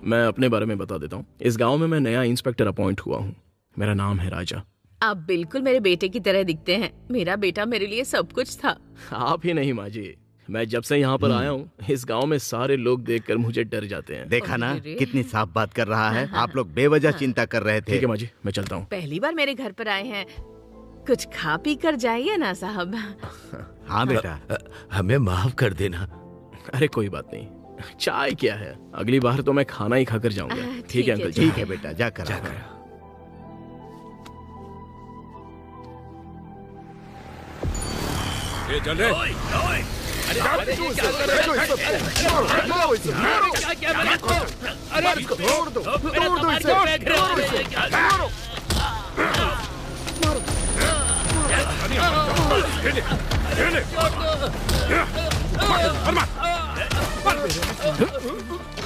मैं अपने बारे में बता देता हूँ। इस गांव में मैं नया इंस्पेक्टर अपॉइंट हुआ हूँ। मेरा नाम है राजा। आप बिल्कुल मेरे बेटे की तरह दिखते हैं। मेरा बेटा मेरे लिए सब कुछ था। आप ही नहीं माँ जी, मैं जब से यहाँ पर आया हूँ इस गांव में सारे लोग देखकर मुझे डर जाते हैं। देखा ना कितनी साफ बात कर रहा है। आप लोग बेवजह चिंता कर रहे थे। ठीक है माँ जी, मैं चलता हूँ। पहली बार मेरे घर पर आए हैं, कुछ खा पी कर जाइए ना साहब। हाँ बेटा, हमें माफ कर देना। अरे कोई बात नहीं, चाय क्या है, अगली बार तो मैं खाना ही खाकर जाऊंगा। ठीक है अंकल। ठीक है बेटा, जाकर चल रहे।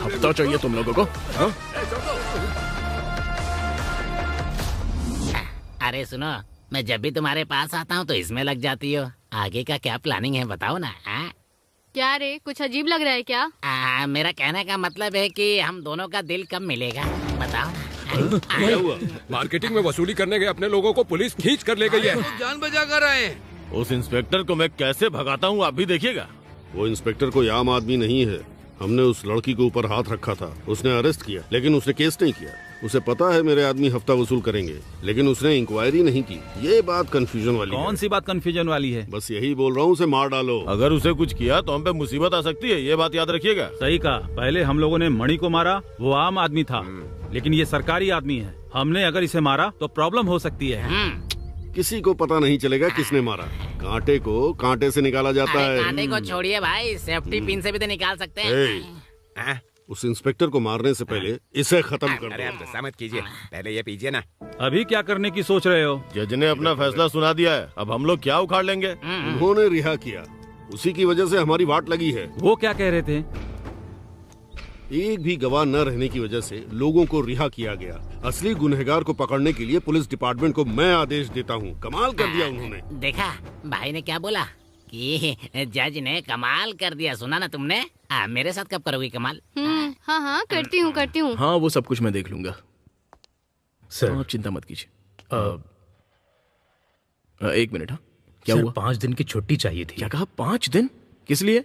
हफ्ता चाहिए तुम लोगों को? अरे सुनो, मैं जब भी तुम्हारे पास आता हूँ तो इसमें लग जाती हो। आगे का क्या प्लानिंग है बताओ ना। क्या रे, कुछ अजीब लग रहा है क्या? मेरा कहने का मतलब है कि हम दोनों का दिल कब मिलेगा बताओ ना। क्या हुआ? मार्केटिंग में वसूली करने गए अपने लोगों को पुलिस खींच कर ले गई है। जान बचा कर आए। उस इंस्पेक्टर को मैं कैसे भगाता हूँ आप भी देखिएगा। वो इंस्पेक्टर कोई आम आदमी नहीं है। हमने उस लड़की के ऊपर हाथ रखा था, उसने अरेस्ट किया, लेकिन उसने केस नहीं किया। उसे पता है मेरे आदमी हफ्ता वसूल करेंगे, लेकिन उसने इंक्वायरी नहीं की। ये बात कंफ्यूजन वाली कौन सी बात कंफ्यूजन वाली है? बस यही बोल रहा हूँ, उसे मार डालो। अगर उसे कुछ किया तो हम पे मुसीबत आ सकती है, ये बात याद रखिएगा। सही कहा। पहले हम लोगों ने मणि को मारा, वो आम आदमी था, लेकिन ये सरकारी आदमी है। हमने अगर इसे मारा तो प्रॉब्लम हो सकती है। किसी को पता नहीं चलेगा किसने मारा। कांटे को कांटे से निकाला जाता है। कांटे को छोड़िए भाई, सेफ्टी पिन से भी तो निकाल सकते हैं। उस इंस्पेक्टर को मारने से पहले इसे खत्म कर दो। अरे आप गुस्सा मत कीजिए, पहले ये पीजिए ना। अभी क्या करने की सोच रहे हो? जज ने अपना फैसला सुना दिया है, अब हम लोग क्या उखाड़ लेंगे? उन्होंने रिहा किया, उसी की वजह से हमारी वाट लगी है। वो क्या कह रहे थे? एक भी गवाह न रहने की वजह से लोगों को रिहा किया गया। असली गुनहगार को पकड़ने के लिए पुलिस डिपार्टमेंट को मैं आदेश देता हूँ। कमाल कर दिया उन्होंने। देखा भाई ने क्या बोला कि जज ने कमाल कर दिया। सुना ना तुमने? मेरे साथ कब करोगी कमाल? हाँ हाँ करती हूँ। हाँ वो सब कुछ मैं देख लूंगा सर, आप चिंता मत कीजिए। एक मिनट। हाँ क्या हुआ? 5 दिन की छुट्टी चाहिए थी। क्या कहा? 5 दिन? किस लिए?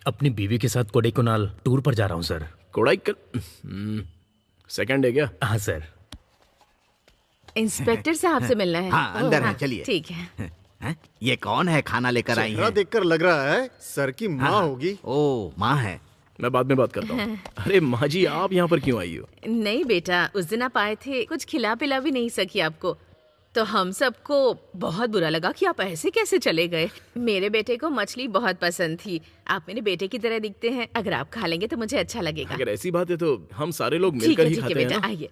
अपनी बीवी के साथ कोडाईकनाल टूर पर जा रहा हूँ सर। कोडाईकनाल सेकंड है क्या? हाँ सर। इंस्पेक्टर साहब से मिलना है। हाँ अंदर है, चलिए। ठीक है। ये कौन है? खाना लेकर आई है? देखकर लग रहा है सर की माँ होगी। ओ माँ है। मैं बाद में बात करता हूँ। अरे माँ जी आप यहाँ पर क्यों आई हो? नहीं बेटा, उस दिन आप आए थे, कुछ खिला पिला भी नहीं सकी आपको, तो हम सबको बहुत बुरा लगा कि आप ऐसे कैसे चले गए। मेरे बेटे को मछली बहुत पसंद थी, आप मेरे बेटे की तरह दिखते हैं, अगर आप खा लेंगे तो मुझे अच्छा लगेगा। अगर ऐसी बात है तो हम सारे लोग मिलकर ही खाते हैं। बेटा आइए,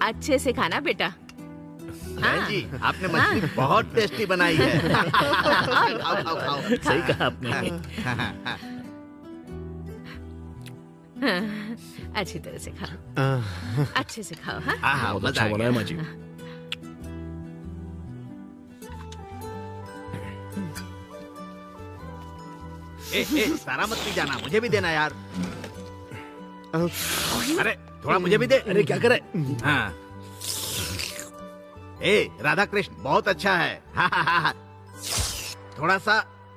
अच्छे से खाना बेटा। बहन जी आपने मछली बहुत टेस्टी बनाई है। खाओ। सही कहा आपने। अच्छी तरह से खाओ, अच्छे से खाओ। हाँ बहुत अच्छा बनाया माँ जी। सारा मत पी जाना, मुझे भी देना यार। अरे थोड़ा मुझे भी दे। अरे क्या करे? हाँ राधा कृष्ण बहुत अच्छा है। हाँ। थोड़ा सा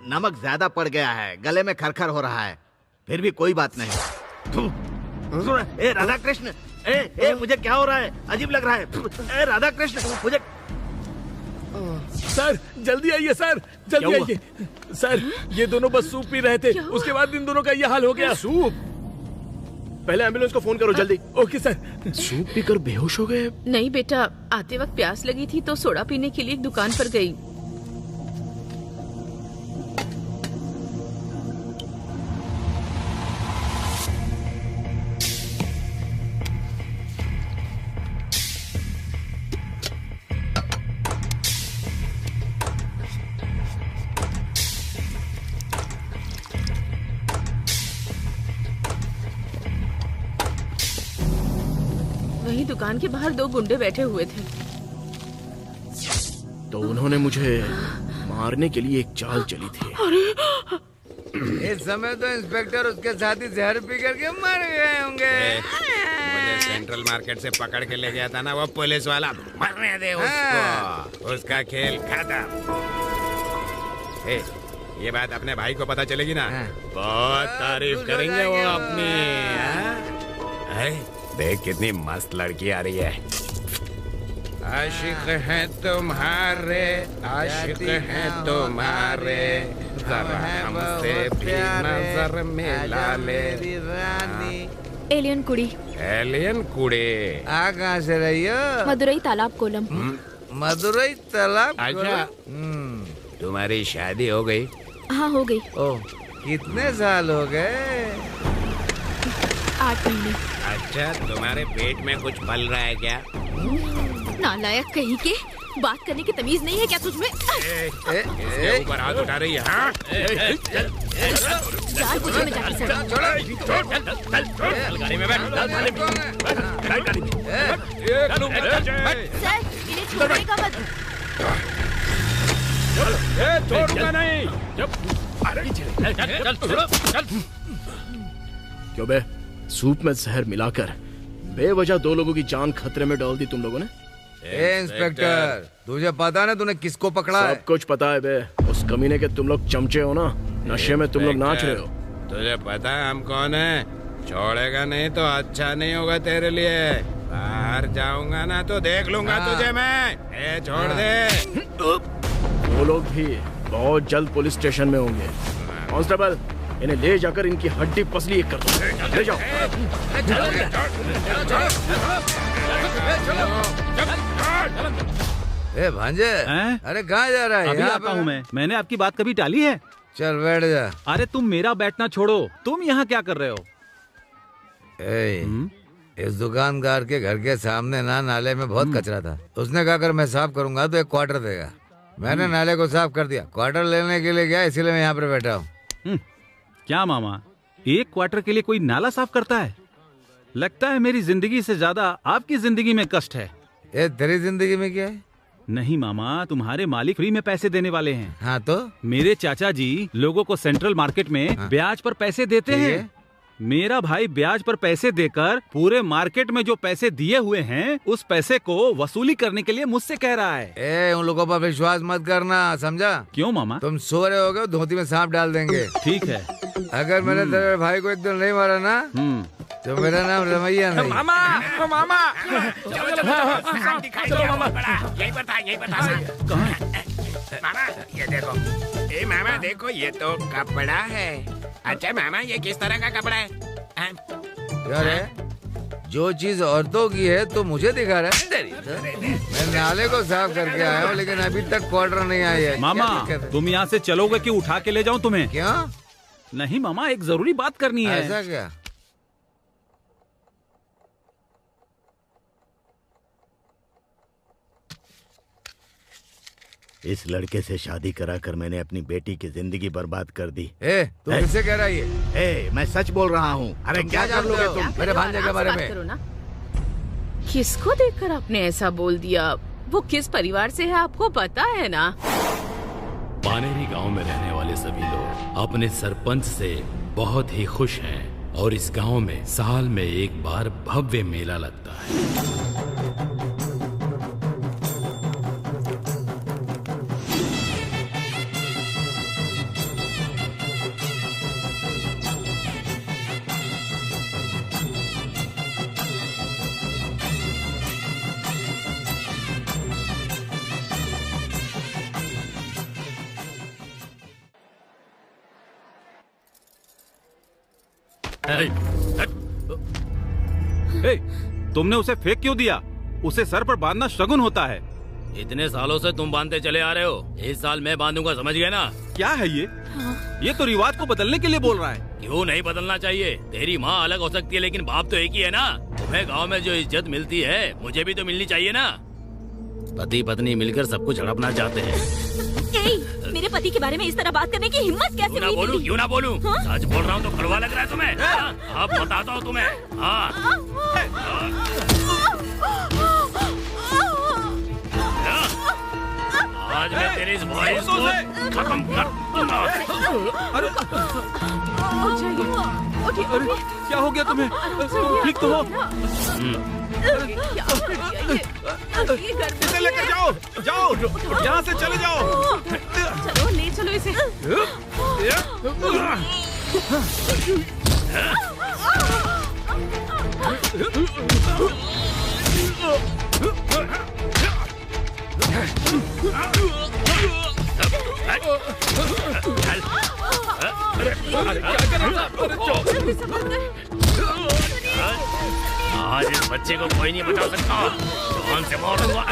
नमक ज्यादा पड़ गया है, गले में खरखर हो रहा है, फिर भी कोई बात नहीं। सुन राधा कृष्ण, मुझे क्या हो रहा है? अजीब लग रहा है। राधा कृष्ण मुझे। सर जल्दी आइए सर, जल्दी आइए सर। ये दोनों बस सूप पी रहे थे, उसके बाद इन दोनों का ये हाल हो गया। सूप? पहले एम्बुलेंस को फोन करो जल्दी। Okay sir. सूप पीकर बेहोश हो गए? नहीं बेटा, आते वक्त प्यास लगी थी तो सोडा पीने के लिए एक दुकान पर गई। वहीं दुकान के बाहर 2 गुंडे बैठे हुए थे। तो उन्होंने मुझे मारने के लिए एक चाल चली थी। इस समय तो इंस्पेक्टर उसके साथ ही जहर पी करके मर गए होंगे। मुझे सेंट्रल मार्केट से पकड़ के ले गया था ना वो पुलिस वाला, मरने दे उसको। उसका खेल खत्म। ये बात अपने भाई को पता चलेगी ना, बहुत तारीफ करेंगे वो अपनी। देख कितनी मस्त लड़की आ रही है। आशिक हैं तुम्हारे, आशिक हैं तुम्हारे, जरा हमसे भी नजर मिला ले। एलियन कुड़ी। एलियन कुड़ी आ कहाँ से रही हो? मदुरई तालाब कोलम। मदुरई तालाब? अच्छा तुम्हारी शादी हो गई? हाँ हो गई। ओह कितने साल हो गए? 8 महीने। अच्छा तुम्हारे पेट में कुछ पल रहा है क्या? नालायक कहीं के, बात करने की तमीज नहीं है क्या तुझमें? इसके ऊपर हाथ उठा रही है। हाँ? सर छोड़ेगा मत। छोड़ूंगा नहीं। अरे चल चल। क्यों बे, सूप में जहर मिलाकर बेवजह 2 लोगों की जान खतरे में डाल दी तुम लोगों ने। ए इंस्पेक्टर, तुझे पता ना तूने किसको पकड़ा है? सब कुछ पता है बे। उस कमीने के तुम लोग चमचे हो ना, नशे में तुम लोग नाच रहे हो। तुझे पता है हम कौन है? छोड़ेगा नहीं तो अच्छा नहीं होगा तेरे लिए। बाहर जाऊंगा ना तो देख लूंगा तुझे मैं। छोड़ दे। वो लोग भी बहुत जल्द पुलिस स्टेशन में होंगे। कांस्टेबल, इन्हें ले जाकर इनकी हड्डी पसली एक कर दो। ले जाओ। ए भांजे, अरे कहाँ जा रहा है? अभी आता हूँ मैं। मैंने आपकी बात कभी टाली है? चल बैठ जा। अरे तुम मेरा बैठना छोड़ो, तुम यहाँ क्या कर रहे हो? इस दुकानदार के घर के सामने ना नाले में बहुत कचरा था। उसने कहा अगर मैं साफ करूंगा तो 1 क्वार्टर देगा। मैंने नाले को साफ कर दिया। क्वार्टर लेने के लिए गया, इसीलिए मैं यहाँ पर बैठा हूँ। क्या मामा, 1 क्वार्टर के लिए कोई नाला साफ करता है? लगता है मेरी जिंदगी से ज्यादा आपकी जिंदगी में कष्ट है। ये तेरी जिंदगी में क्या है? नहीं मामा, तुम्हारे मालिक फ्री में पैसे देने वाले हैं। हाँ तो? मेरे चाचा जी लोगों को सेंट्रल मार्केट में ब्याज पर पैसे देते हैं। मेरा भाई ब्याज पर पैसे देकर पूरे मार्केट में जो पैसे दिए हुए हैं उस पैसे को वसूली करने के लिए मुझसे कह रहा है। उन लोगों पर विश्वास मत करना, समझा? क्यों मामा? तुम सो रहे होगे, धोती में सांप डाल देंगे। ठीक है। अगर मैंने तेरे भाई को एक दिन नहीं मारा ना तो मेरा नाम रमैया नहीं। मामा मामा चलो मामा, यही बता मामा, ये देखो। ए मामा देखो, ये तो कपड़ा है। अच्छा मामा, ये किस तरह का कपड़ा है? यार जो चीज औरतों की है तो मुझे दिखा रहा है। मैं नाले को साफ करके आया हूँ, लेकिन अभी तक क्वार्टर नहीं आई है। मामा, तुम यहाँ से चलोगे कि उठा के ले जाऊँ तुम्हें? क्यों? नहीं मामा, एक जरूरी बात करनी है। ऐसा क्या? इस लड़के से शादी कराकर मैंने अपनी बेटी की जिंदगी बर्बाद कर दी। तू किससे कह रहा है? मैं सच बोल रहा हूँ। अरे क्या कर लोगे तुम मेरे भांजे के बारे में? किसको देखकर आपने ऐसा बोल दिया? वो किस परिवार से है आपको पता है ना? पानेरी गांव में रहने वाले सभी लोग अपने सरपंच से बहुत ही खुश हैं और इस गांव में साल में एक बार भव्य मेला लगता है। तुमने उसे फेंक क्यों दिया? उसे सर पर बांधना शगुन होता है। इतने सालों से तुम बांधते चले आ रहे हो, इस साल मैं बांधूंगा, समझ गए ना? क्या है ये? ये तो रिवाज को बदलने के लिए बोल रहा है। क्यों नहीं बदलना चाहिए? तेरी माँ अलग हो सकती है लेकिन बाप तो एक ही है ना। तुम्हें गांव में जो इज्जत मिलती है मुझे भी तो मिलनी चाहिए ना। पति पत्नी मिलकर सब कुछ हड़पना चाहते हैं। मेरे पति के बारे में इस तरह बात करने की हिम्मत कैसे हुई? क्यों ना बोलूं? सच बोल रहा हूँ तो कड़वा लग रहा है तुम्हें? अब बताता हूँ तुम्हें। आज मैं तेरे इस वॉइस को खत्म कर दूंगा। अरे क्या हो गया तुम्हें? ठीक तो हो? इसे लेकर जाओ, जाओ यहाँ से चले जाओ। चलो ले चलो इसे। आज इस बच्चे को कोई नहीं बचा सकता। कौन से मार दूंगा?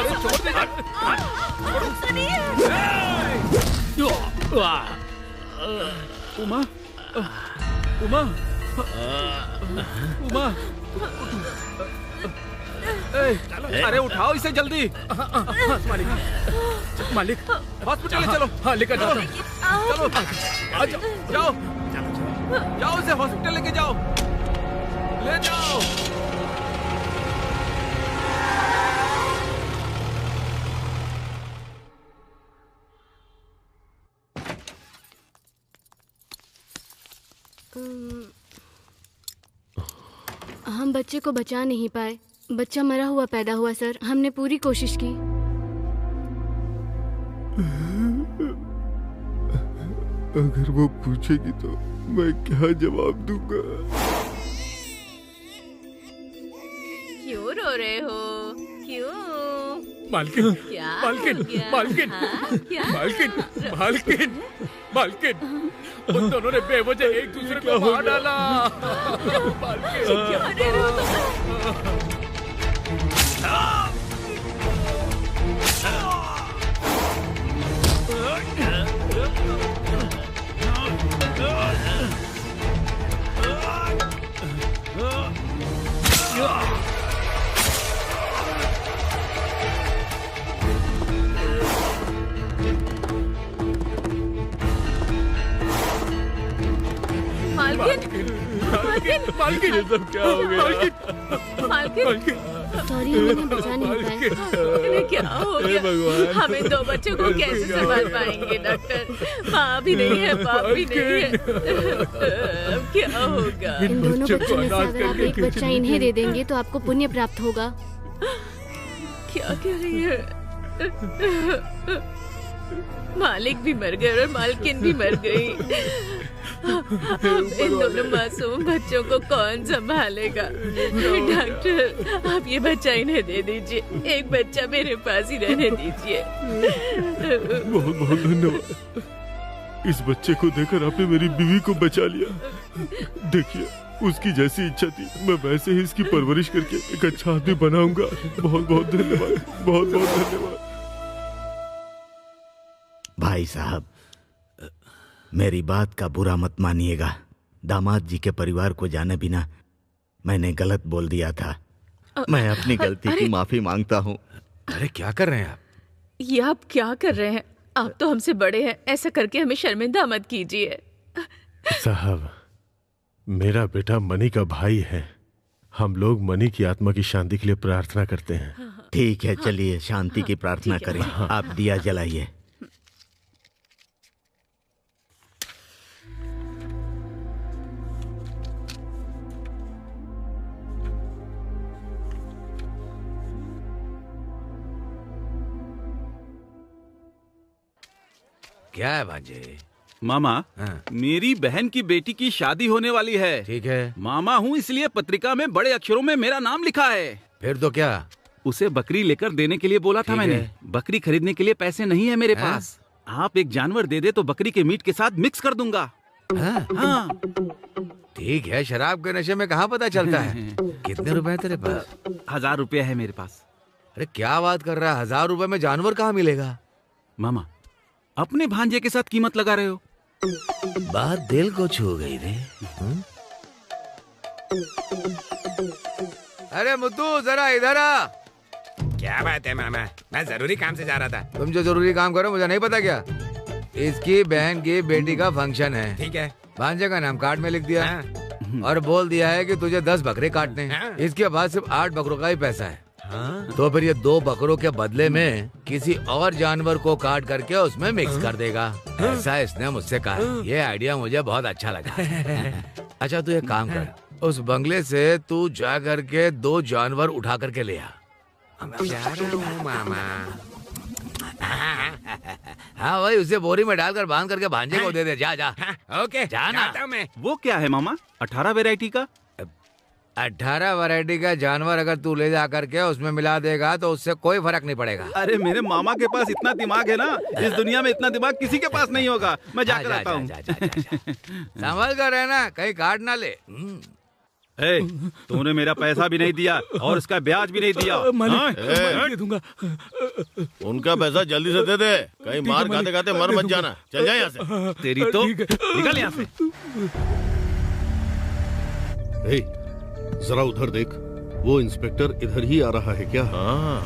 उमा, उमा, उमा, अरे उठाओ इसे जल्दी। मालिक, मालिक, हॉस्पिटल चलो। हाँ लेकर जाओ। चलो जाओ, जाओ इसे हॉस्पिटल लेके जाओ, ले जाओ। हम बच्चे को बचा नहीं पाए। बच्चा मरा हुआ पैदा हुआ सर। हमने पूरी कोशिश की। अगर वो पूछेगी तो मैं क्या जवाब दूंगा? क्यों रो रहे हो? क्यों? मालकिन, क्या मालकिन, हो गया? मालकिन, हाँ, क्या? मालकिन, मालकिन, मालकिन, उन दोनों ने बेवजह एक दूसरे को मार डाला। मालकिन, मालकिन, ये सब क्या हो गया? मालकिन, सॉरी, मैंने बचा नहीं पाया। इन्हें क्या हो गया? भगवान। हम इन 2 बच्चों को कैसे संभाल पाएंगे डॉक्टर? माँ भी नहीं है, बाप भी नहीं है। अब क्या होगा? इन दोनों बच्चों में से अगर आप एक बच्चा इन्हें दे देंगे तो आपको पुण्य प्राप्त होगा। क्या कह रही है? मालिक भी मर गए और मालकिन भी मर गई। अब इन दोनों मासूम बच्चों को कौन संभालेगा? डॉक्टर, आप ये बच्चा इन्हें दे दीजिए। एक बच्चा मेरे पास ही रहने दीजिए। बहुत बहुत धन्यवाद। इस बच्चे को देकर आपने मेरी बीवी को बचा लिया। देखिए, उसकी जैसी इच्छा थी मैं वैसे ही इसकी परवरिश करके एक अच्छा आदमी बनाऊंगा। बहुत बहुत धन्यवाद, बहुत बहुत धन्यवाद। भाई साहब, मेरी बात का बुरा मत मानिएगा। दामाद जी के परिवार को जाने बिना मैंने गलत बोल दिया था। मैं अपनी गलती की माफी मांगता हूँ। अरे क्या कर रहे हैं आप? ये आप क्या कर रहे हैं? आप तो हमसे बड़े हैं, ऐसा करके हमें शर्मिंदा मत कीजिए। साहब, मेरा बेटा मनी का भाई है। हम लोग मनी की आत्मा की शांति के लिए प्रार्थना करते हैं। ठीक है, चलिए शांति की प्रार्थना करें। आप दिया जलाइए। क्या है भांजे? मामा, मेरी बहन की बेटी की शादी होने वाली है। ठीक है। मामा हूँ, इसलिए पत्रिका में बड़े अक्षरों में मेरा नाम लिखा है। फिर तो क्या? उसे बकरी लेकर देने के लिए बोला था मैंने। बकरी खरीदने के लिए पैसे नहीं है मेरे पास। आप एक जानवर दे दे तो बकरी के मीट के साथ मिक्स कर दूंगा। हाँ। ठीक है, शराब के नशे में कहाँ पता चलता है। कितने रुपए तेरे पास? 1000 रुपए है मेरे पास। अरे क्या बात कर रहा है? 1000 रुपए में जानवर कहाँ मिलेगा? मामा, अपने भांजे के साथ कीमत लगा रहे हो। बात दिल को छू गई रे। अरे मुद्दू, जरा इधर आ। क्या बात है मामा? मैं जरूरी काम से जा रहा था। तुम जो जरूरी काम करो मुझे नहीं पता क्या? इसकी बहन की बेटी का फंक्शन है। ठीक है। भांजे का नाम कार्ड में लिख दिया और बोल दिया है कि तुझे 10 बकरे काटने हैं। इसके बाद सिर्फ 8 बकरों का ही पैसा है। तो फिर ये 2 बकरों के बदले में किसी और जानवर को काट करके उसमें मिक्स कर देगा। ऐसा इसने मुझसे कहा। ये आइडिया मुझे बहुत अच्छा लगा। अच्छा, तू एक काम कर, उस बंगले से तू जा करके 2 जानवर उठा करके ले आ। जा रहा हूँ मामा। हाँ भाई, उसे बोरी में डालकर बांध करके भांजे को दे दे। जा जा। ओके, जाना। मैं। वो क्या है मामा? 18 वैरायटी का? 18 वैरायटी का जानवर अगर तू ले जा करके उसमें मिला देगा तो उससे कोई फर्क नहीं पड़ेगा। अरे मेरे मामा के पास इतना दिमाग है ना, इस दुनिया में इतना दिमाग किसी के पास नहीं होगा। मैं जाकर आता हूँ। संभल कर रहना, कहीं काट ना ले। तूने मेरा पैसा भी नहीं दिया और इसका ब्याज भी नहीं दिया। दे दूंगा। उनका पैसा जल्दी से दे दे, कहीं मार खाते खाते मर मत जाना। चल जा यहाँ से। तेरी तो निकल यहाँ से। जरा उधर देख, वो इंस्पेक्टर इधर ही आ रहा है क्या? हाँ,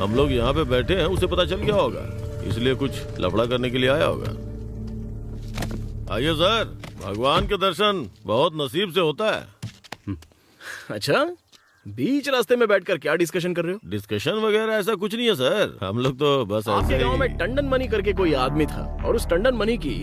हम लोग यहाँ पे बैठे हैं, उसे पता चल गया होगा, इसलिए कुछ लफड़ा करने के लिए आया होगा। आइए सर, भगवान के दर्शन बहुत नसीब से होता है। अच्छा, बीच रास्ते में बैठकर क्या डिस्कशन कर रहे हो? डिस्कशन वगैरह ऐसा कुछ नहीं है सर, हम लोग तो बस आपके ऐसे गांव में टंडन मनी करके कोई आदमी था और उस टंडन मनी की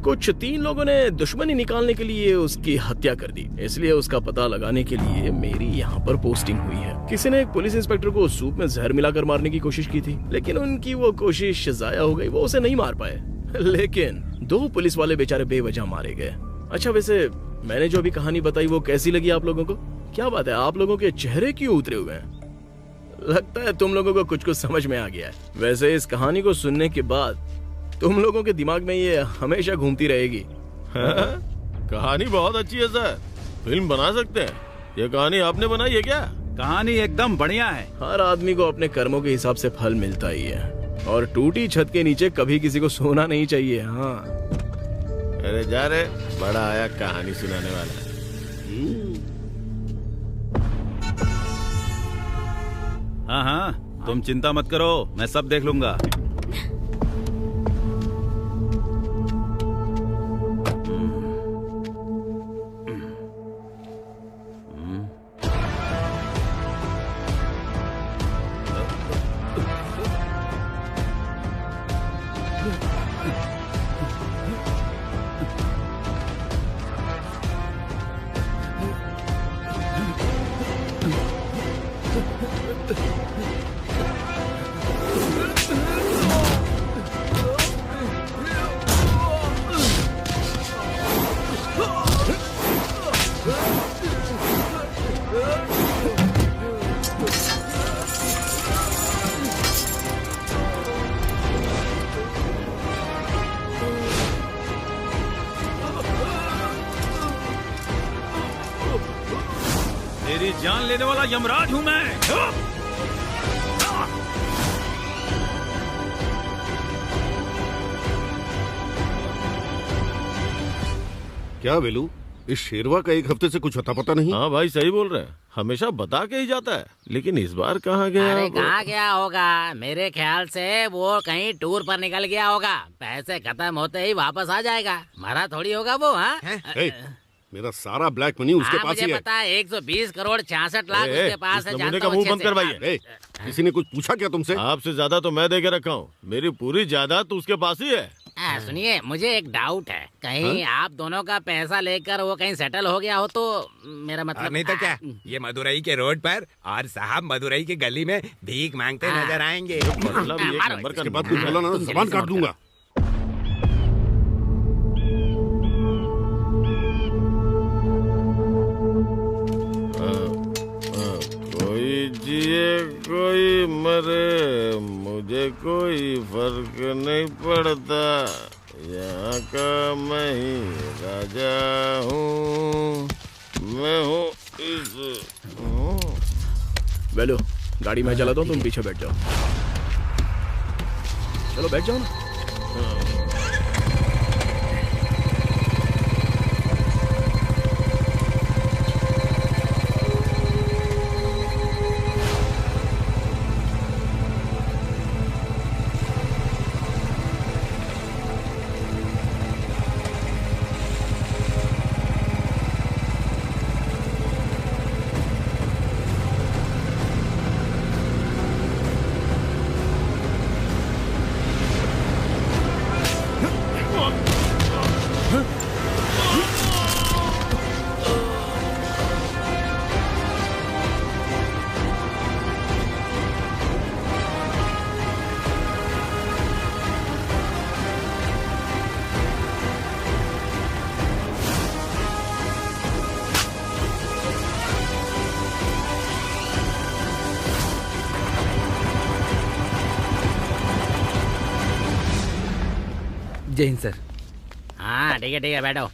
कुछ 3 लोगों ने दुश्मनी निकालने के लिए उसकी हत्या कर दी। इसलिए उसका पता लगाने के लिए मेरी यहाँ पर पोस्टिंग हुई है। किसी ने एक पुलिस इंस्पेक्टर को सूप में जहर मिलाकर मारने की कोशिश की थी, लेकिन उनकी वो कोशिश जाया हो गई। वो उसे नहीं मार पाए, लेकिन 2 पुलिस वाले बेचारे बेवजह मारे गए। अच्छा, वैसे मैंने जो अभी कहानी बताई वो कैसी लगी आप लोगों को? क्या बात है, आप लोगों के चेहरे क्यों उतरे हुए हैं? लगता है तुम लोगों को कुछ समझ में आ गया है। वैसे इस कहानी को सुनने के बाद तुम लोगों के दिमाग में ये हमेशा घूमती रहेगी। कहानी बहुत अच्छी है सर, फिल्म बना सकते हैं। ये कहानी आपने बनाई है क्या? कहानी एकदम बढ़िया है। हर आदमी को अपने कर्मों के हिसाब से फल मिलता ही है, और टूटी छत के नीचे कभी किसी को सोना नहीं चाहिए। हाँ, अरे जा रे, बड़ा आया कहानी सुनाने वाला। हाँ हाँ, तुम चिंता मत करो, मैं सब देख लूंगा। तेरी जान लेने वाला यमराज हूं मैं। क्या वेलू, इस शेरवा का 1 हफ्ते से कुछ अता पता नहीं? हाँ भाई, सही बोल रहे हैं। हमेशा बता के ही जाता है, लेकिन इस बार कहाँ गया? अरे कहाँ गया होगा? मेरे ख्याल से वो कहीं टूर पर निकल गया होगा। पैसे खत्म होते ही वापस आ जाएगा। मरा थोड़ी होगा वो। हाँ, मेरा सारा ब्लैक मनी उसके पास ही है। पता है, 120 करोड़ 66 लाख उसके पास है। नमूने का मुंह बंद करवाइए। किसी ने कुछ पूछा क्या तुमसे? आपसे ज्यादा तो मैं दे के रखा हूँ। मेरी पूरी जायदाद तो उसके पास ही है। सुनिए, मुझे एक डाउट है। कहीं आप दोनों का पैसा लेकर वो कहीं सेटल हो गया हो तो मेरा मतलब। नहीं तो क्या, ये मदुरई के रोड पर और साहब मदुरई की गली में भीख मांगते नजर आएंगे। मतलब एक नंबर का बात कुछ बोला ना, जबान काट दूंगा। कोई जिए कोई मरे, मुझे कोई फर्क नहीं पड़ता। यहाँ का मैं ही राजा हूँ, मैं हूँ इस। वेलो, गाड़ी मैं चलाता हूँ, तुम पीछे बैठ जाओ। चलो बैठ जाओ ना। जय हिंद सर। हाँ ठीक है बैठो।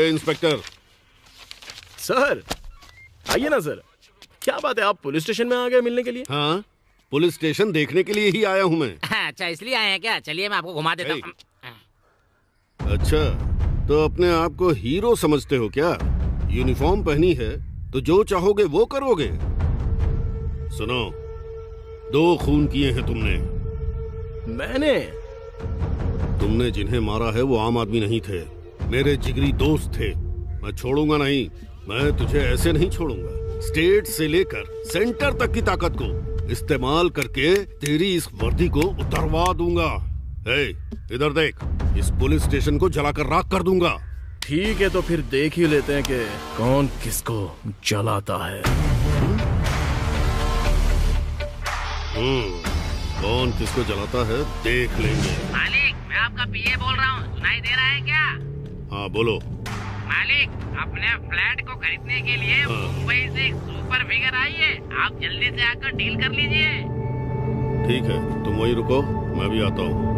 इंस्पेक्टर सर, आइए ना सर। क्या बात है, आप पुलिस स्टेशन में आ गए मिलने के लिए? हाँ, पुलिस स्टेशन देखने के लिए ही आया हूँ मैं। अच्छा, इसलिए आए हैं क्या? चलिए मैं आपको घुमा देता हूँ। अच्छा, तो अपने आप को हीरो समझते हो क्या? यूनिफॉर्म पहनी है तो जो चाहोगे वो करोगे। सुनो, 2 खून किए हैं तुमने। मैंने? तुमने जिन्हें मारा है वो आम आदमी नहीं थे, मेरे जिगरी दोस्त थे। मैं छोड़ूंगा नहीं, मैं तुझे ऐसे नहीं छोड़ूंगा। स्टेट से लेकर सेंटर तक की ताकत को इस्तेमाल करके तेरी इस वर्दी को उतरवा दूंगा। इधर देख, इस पुलिस स्टेशन को जलाकर राख कर दूंगा। ठीक है, तो फिर देख ही लेते हैं कि कौन किसको जलाता है। कौन किसको जलाता है देख लेंगे। मालिक, मैं आपका पीए बोल रहा हूँ, सुनाई दे रहा है क्या? हाँ बोलो। मालिक, अपने फ्लैट को खरीदने के लिए मुंबई से एक सुपर फिगर आई है, आप जल्दी से आकर डील कर लीजिए। ठीक है, तुम वहीं रुको, मैं भी आता हूँ।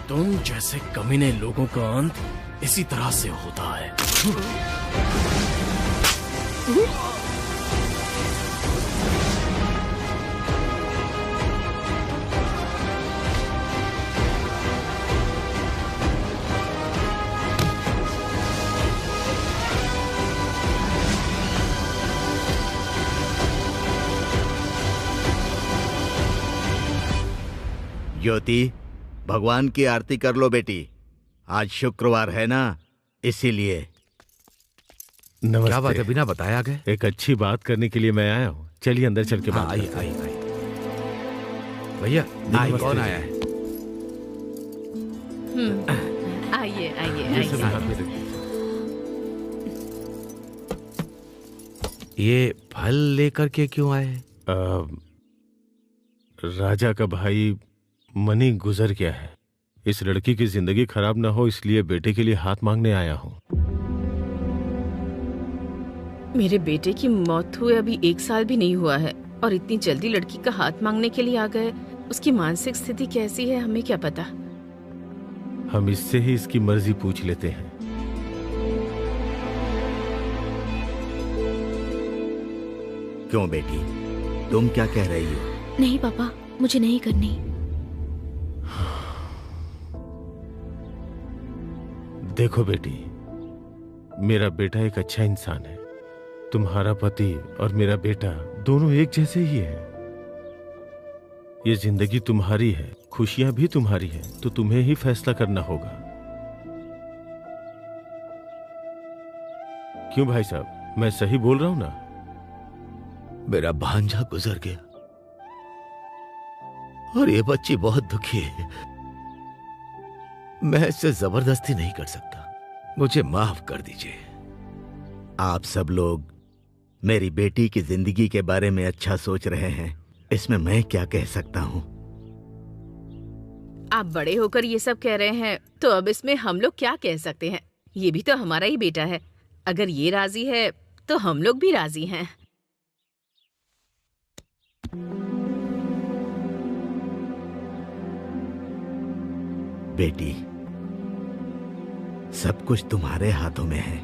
तुम जैसे कमीने लोगों का अंत इसी तरह से होता है। ज्योति, भगवान की आरती कर लो बेटी, आज शुक्रवार है ना, इसीलिए। नमस्ते। क्या बात है, बिना बताया गए? एक अच्छी बात करने के लिए मैं आया हूँ, चलिए अंदर चल के बात आइए करते हैं। आइए। भैया कौन आया है? आइए आइए ये सब हाथ आइए। में रख दीजिए। ये फल लेकर के क्यों आए? राजा का भाई मनी गुजर गया है, इस लड़की की जिंदगी खराब ना हो इसलिए बेटे के लिए हाथ मांगने आया हूँ। मेरे बेटे की मौत हुए अभी 1 साल भी नहीं हुआ है और इतनी जल्दी लड़की का हाथ मांगने के लिए आ गए। उसकी मानसिक स्थिति कैसी है हमें क्या पता। हम इससे ही इसकी मर्जी पूछ लेते हैं। क्यों बेटी, तुम क्या कह रही हो? नहीं पापा, मुझे नहीं करनी। देखो बेटी, मेरा बेटा एक अच्छा इंसान है, तुम्हारा पति और मेरा बेटा दोनों एक जैसे ही हैं। ये जिंदगी तुम्हारी है, खुशियां भी तुम्हारी है, तो तुम्हें ही फैसला करना होगा। क्यों भाई साहब, मैं सही बोल रहा हूं ना? मेरा भांजा गुजर गया और ये बच्ची बहुत दुखी है। मैं इससे जबरदस्ती नहीं कर सकता, मुझे माफ कर दीजिए। आप सब लोग मेरी बेटी की जिंदगी के बारे में अच्छा सोच रहे हैं, इसमें मैं क्या कह सकता हूँ? आप बड़े होकर ये सब कह रहे हैं तो अब इसमें हम लोग क्या कह सकते हैं? ये भी तो हमारा ही बेटा है। अगर ये राजी है तो हम लोग भी राजी हैं। बेटी, सब कुछ तुम्हारे हाथों में है,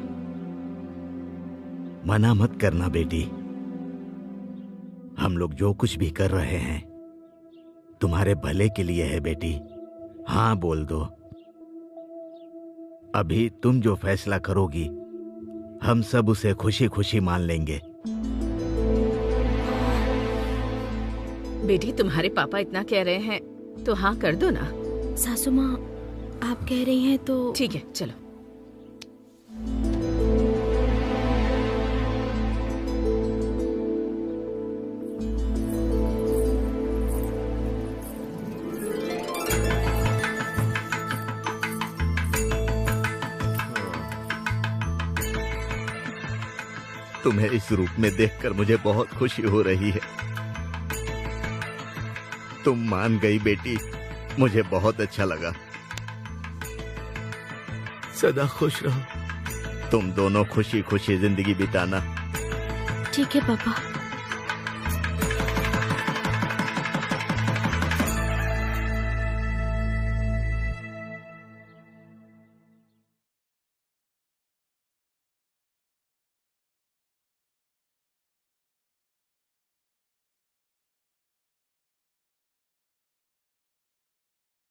मना मत करना बेटी। हम लोग जो कुछ भी कर रहे हैं तुम्हारे भले के लिए है बेटी। हाँ बोल दो। अभी तुम जो फैसला करोगी हम सब उसे खुशी खुशी मान लेंगे। बेटी तुम्हारे पापा इतना कह रहे हैं तो हाँ कर दो ना। सासू माँ आप कह रही हैं तो ठीक है चलो। तुम्हें इस रूप में देखकर मुझे बहुत खुशी हो रही है। तुम मान गई बेटी, मुझे बहुत अच्छा लगा। सदा खुश रहो। तुम दोनों खुशी खुशी जिंदगी बिताना। ठीक है पापा।